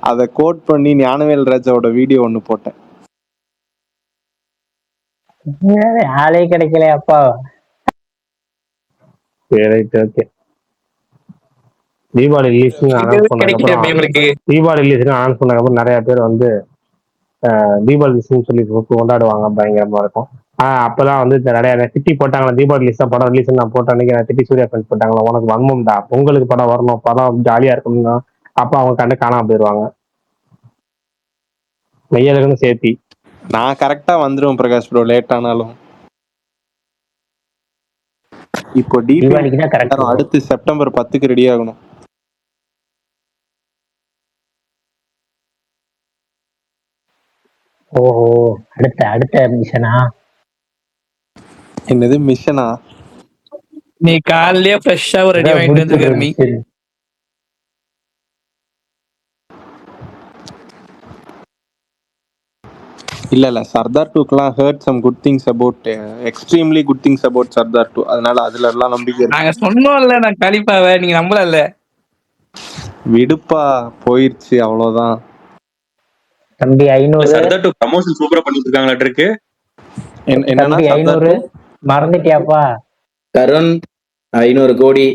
அதை கோட் பண்ணி ஞானவேல் ராஜாவோட வீடியோ ஒன்று போட்டேன். ஆளே கிடைக்கல அப்பா. ஓகே, தீபாவளி ரிலீஸ்னு அனௌன்ஸ் பண்ணதுக்கப்புறம் தீபாவளி ரிலீஸ்னு அனௌன்ஸ் பண்ணதுக்கப்புறம் நிறைய பேர் வந்து தீபாவளி ரிலீஸ்னு சொல்லி கொண்டாடுவாங்க, பயங்கரமா இருக்கும். அப்பதான் வந்து நிறைய திட்டி போட்டாங்களா, தீபாவளி ரிலீஸ் தான் படம் ரிலீஸ் நான் போட்ட அன்னைக்கு திட்டி சூர்யா ஃபேன்ஸ் போட்டாங்களா, உனக்கு வன்மம் தான், பொங்கலுக்கு படம் வரணும், படம் ஜாலியா இருக்கணும்னா அப்ப அவங்க கண்டு காணாம போயிடுவாங்க, மெய்யழகுன்னு சேர்த்தி. நான் கரெக்டா வந்துருவேன் பிரகாஷ் ப்ரோ, லேட் ஆனாலும். இப்போ அடுத்து செப்டம்பர் 10க்கு ரெடி ஆகணும். ஓஹோ, அடுத்த மிஷனா? என்னது மிஷனா? நீ காலையிலேயே ஃப்ரெஷ்ஷா ஒரு ரெடி வாங்கிட்டு வந்துருக்க நீ. இல்ல சர்தார் 2க்குலாம் heard some good things about, extremely good things about Sardar 2, அதனால அதுல எல்லாம் நம்பிக்கை இருக்கு. நாங்க சொன்னோம்ல நான் கலிப்பாவை, நீங்க நம்பல. விடுப்பா, போயிருச்சு அவ்வளவுதான். தம்பி 500 சர்தார் 2 ப்ரமோஷன் சூப்பரா பண்ணிட்டு இருக்காங்களாட்டு இருக்கு. என்னன்னா 500 மறந்துட்டியாப்பா? கருண் 500 கோடி.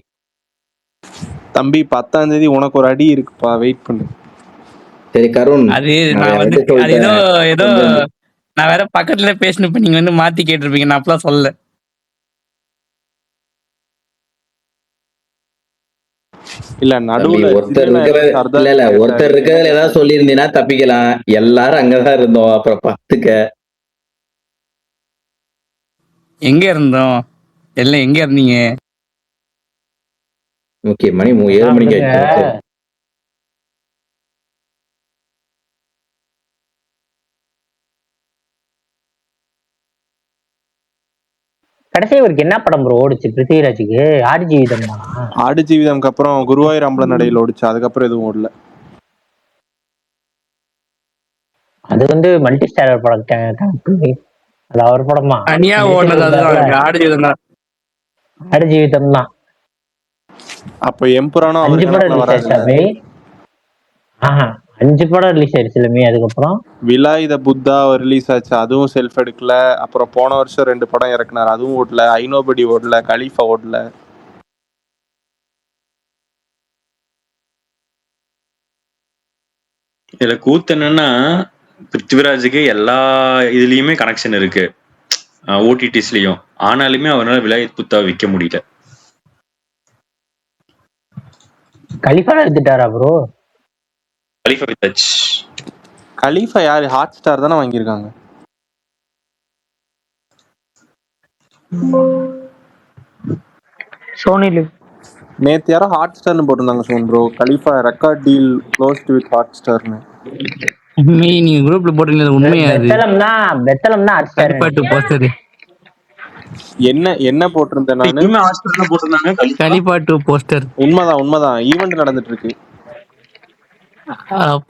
தம்பி 10ஆம் தேதி உனக்கு ஒரு அடி இருக்குப்பா, வெயிட் பண்ணு. சரி கருண், அது நான் வந்து அது ஏதோ நான் வேற பக்கத்துல பேசணும், நீங்க வந்து மாத்தி கேட்டிருப்பீங்க, நான் அப்பெல்லாம் சொல்லல. இல்ல நடுவுல ஒருத்தர் விஜய் இருக்கிற நாயர் இல்ல சர்தார் இல்ல கேட்டாரு. ஒருத்தர் இருக்கிறதுல ஏதாவது சொல்லியிருந்தீங்கன்னா தப்பிக்கலாம். எல்லாரும் அங்கதான் இருந்தோம். அப்புறம் 10க்க எங்க இருந்தோம்? எல்லாம் எங்க இருந்தீங்க? ஓகே, மணி 7 மணிக்கு ஆயிடுச்சு. கடைசி இவருக்கு என்ன படம் ப்ரோ ஓடிச்சு பிருத்திவிராஜுக்கு? ஆடு ஜீவிதம் தானா? ஆடு ஜீவிதம்க்கு அப்புறம் குருவாயூர் அம்பல நடையில் ஓடிச்சு. அதுக்கப்புறம் எதுவும் ஓடல. அது வந்து மல்டி ஸ்டாரர் படம் கணக்கு. அது அவர் படமா? தனியா ஓடுனது அதுதான். ஆடு ஜீவிதம் தான். ஆடு ஜீவிதம் தான். அப்ப எம்புரானும் 5 படம் ரிலீஸ் ஆயிடுச்சாமே. 5 படம் ரிலீஸ் ஆயிடுச்சுலமே. அதுக்கப்புறம் விலாயுத புத்தா ரிலீஸ் ஆச்சு, அதுவும் செல்ஃப் எடுக்கல. அப்புறம் போன வருஷம் 2 படம் இறக்குனாரு, அதுவும் ஓடல. ஐநோபடி ஓடல, கலீஃபா ஓடல. இதுல கூத்து என்னன்னா, பிருத்திவிராஜுக்கு எல்லா இதுலயுமே கனெக்ஷன் இருக்கு, ஓடிடிஸ்லயும். ஆனாலுமே அவரால் விலாயத் புத்தா விற்க முடியல. Khalifa எடுத்துட்டாரா bro? கலீஃபா வித்தாச்சு. கலீஃபா யாரு? ஹாட் ஸ்டார் தானே வாங்கியிருக்காங்க. Sony LIV. நேத்து யாரோ ஹாட் ஸ்டார்னு போட்டிருந்தாங்க சோன் ப்ரோ. கலீஃபா ரெக்கார்ட் டீல் க்ளோஸ்ட் வித் ஹாட் ஸ்டார்னு. நீங்க குரூப்ல போட்டீங்க உண்மையா? அது பெத்தலம்னா ஹாட் ஸ்டார். போஸ்டர் என்ன போட்டிருந்தேன் நானு? Khalifa 2 poster. உண்மைதான். ஈவெண்ட் நடந்துட்டு இருக்கு.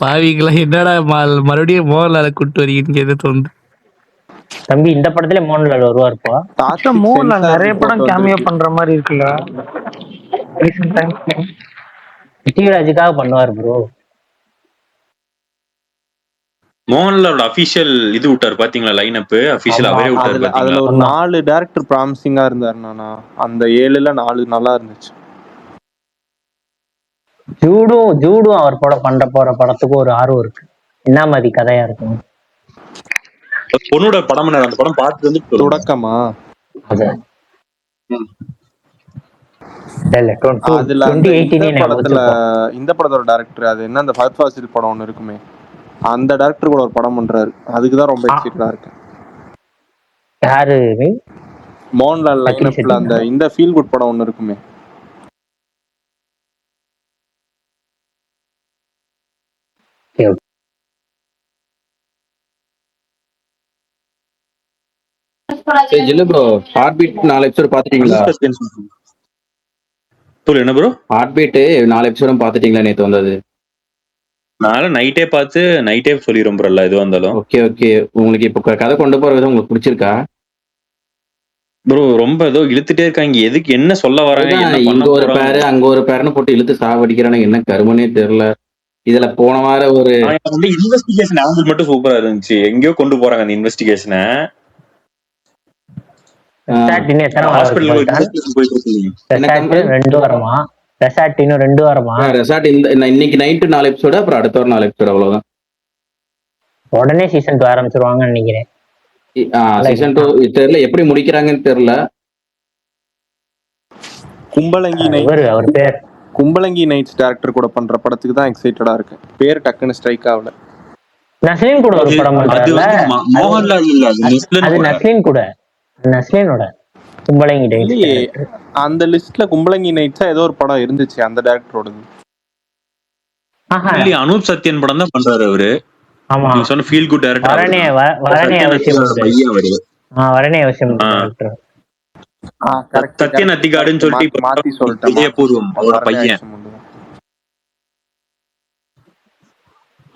பாவிங்களா, என்னடா மறுபடியும் மோகன்லால கூட்டு வரீங்கன்னு தோணுது. தம்பி இந்த படத்துல மோகன்லால் வருவாருப்பா. மோகன்லால் நிறைய படம் கேமியோ பண்ற மாதிரி இருக்குல்ல ரீசன்ட் டைம்ஸ்ல. பிருத்திவிராஜுக்காக பண்ணுவார் ப்ரோ. மோகன்லாலோட அபிஷியல் இது விட்டாரு பாத்தீங்களா? லைன் அப் அபிஷியல் அவரே விட்டாரு பாத்தீங்களா? அதுல ஒரு 4 டைரக்டர் ப்ராமிசிங்கா இருந்தாரு. நானா அந்த 7ல 4 நல்லா இருந்துச்சு. ஜூடும் அவர் பண்ற போற படத்துக்கு ஒரு ஆர்வம் இருக்கு. என்ன மாதிரி கதையா இருக்கும்? பொண்ணோட படம். அந்த படம் பார்த்து வந்து தொடக்கமா? அதுல இந்த படத்தோட டைரக்டர் அது என்ன, அந்த ஃபஹத் ஃபாசில் படம் ஒண்ணு இருக்குமே, அந்த டைரக்டர் கூட ஒரு படம் பண்றாரு. அதுக்குதான் ரொம்ப எக்ஸைட்டடா இருக்கேன். யாரு? மோகன்லால் லைனப்ல அந்த இந்த ஃபீல் குட் படம் ஒண்ணு இருக்குமே. Jillu bro, heart beat 4 episode பாத்துட்டீங்களா? என்ன ப்ரோ? ஹார்ட் பீட் 4 எபிசோடும் பாத்துட்டீங்களா? நேத்து வந்தது. நான் நைட்டே பார்த்து நைட்டே சொல்லிரும் ப்ரோ எல்லாம் எதுவா இருந்தாலும். ஓகே. உங்களுக்கு இப்ப கதை கொண்டு போற விதம் உங்களுக்கு பிடிச்சிருக்கா ப்ரோ? ரொம்ப ஏதோ இழுத்துட்டே இருக்காங்க. எதுக்கு என்ன சொல்ல வராங்க? இங்க ஒரு பேரு அங்க ஒரு பேருன்னு போட்டு இழுத்து சாவடிக்கிறானுங்க. என்ன கருமனே தெரியல. இதுல போன வாரம் ஒரு இன்வெஸ்டிகேஷன் ஆங்கிள் மட்டும் சூப்பரா இருந்துச்சு. எங்கேயோ கொண்டு போறாங்க அந்த இன்வெஸ்டிகேஷனை. இன்னைக்கு நைட்டு 4 எபிசோடு, அப்புறம் அடுத்த ஒரு 4 எபிசோடு, அவ்வளவுதான். உடனே சீசன் 2 ஆரம்பிச்சிருவாங்கன்னு நினைக்கிறேன். சீசன் 2 தெரியல, எப்படி முடிக்கிறாங்கன்னு தெரியல. கும்பலங்கி நைட்ஸ் டைரக்டர் கூட பண்ற படத்துக்கு தான் எக்ஸைட்டடா இருக்கு. பேர் டக்குன்னு ஸ்ட்ரைக் ஆகல. நஸ்லின் கூட ஒரு படம் பண்றாருல, மோகன்லால் இல்ல, அது நஸ்லினோட கும்பலங்கி நைட்ஸ். அந்த லிஸ்ட்ல கும்பலங்கி நைட்ஸா ஏதோ ஒரு படம் இருந்துச்சு அந்த டைரக்டரோடது. அனூப் சத்யன் படம் தான் பண்றாரு அவரு. ஆமா, நீங்க சொன்ன ஃபீல் குட் டைரக்டர் வரனே அவசியம் டைரக்டர். சத்யன் அத்திகாடுன்னு சொல்லிட்டு மாத்தி சொல்லிட்டேன். விஜயபூர்வம் அவரோட பையன்.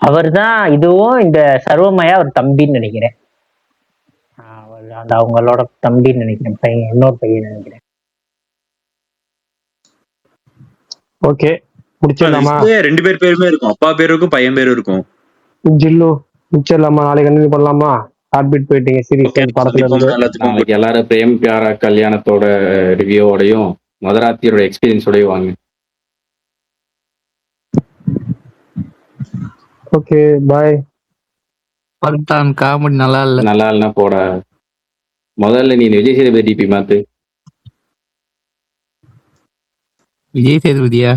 அவர்தான் இதுவும் இந்த சர்வமயா ஒரு தம்பின்னு நினைக்கிறேன். அந்த அவங்களோட தம்பின்னு நினைக்கிறேன், பையன், இன்னொரு பையன் நினைக்கிறேன். ஓகே, முடிச்சிடலாமா? 2 பேர் பேருமே இருக்கும். அப்பா பேரும் இருக்கும், பையன் பேரும் இருக்கும். ஜில்லு முடிச்சிடலாமா? நாளைக்கு கண்டினியூ பண்ணலாமா? ஹார்ட் பீட் போயிட்டீங்க சீரிஸ் படத்துல இருந்து. நாளைக்கு எல்லாரும் பிரேம் பியாரா கல்யாணத்தோட ரிவ்யூவோடையும் மதராத்தியோட எக்ஸ்பீரியன்ஸோடயும் வாங்க. ஓகே, பாய். காமெடி நல்லா இல்லைன்னா போட. முதல்ல நீ விஜய் சேதுபதி டிபி மாத்து. விஜய் சேதுபதியா?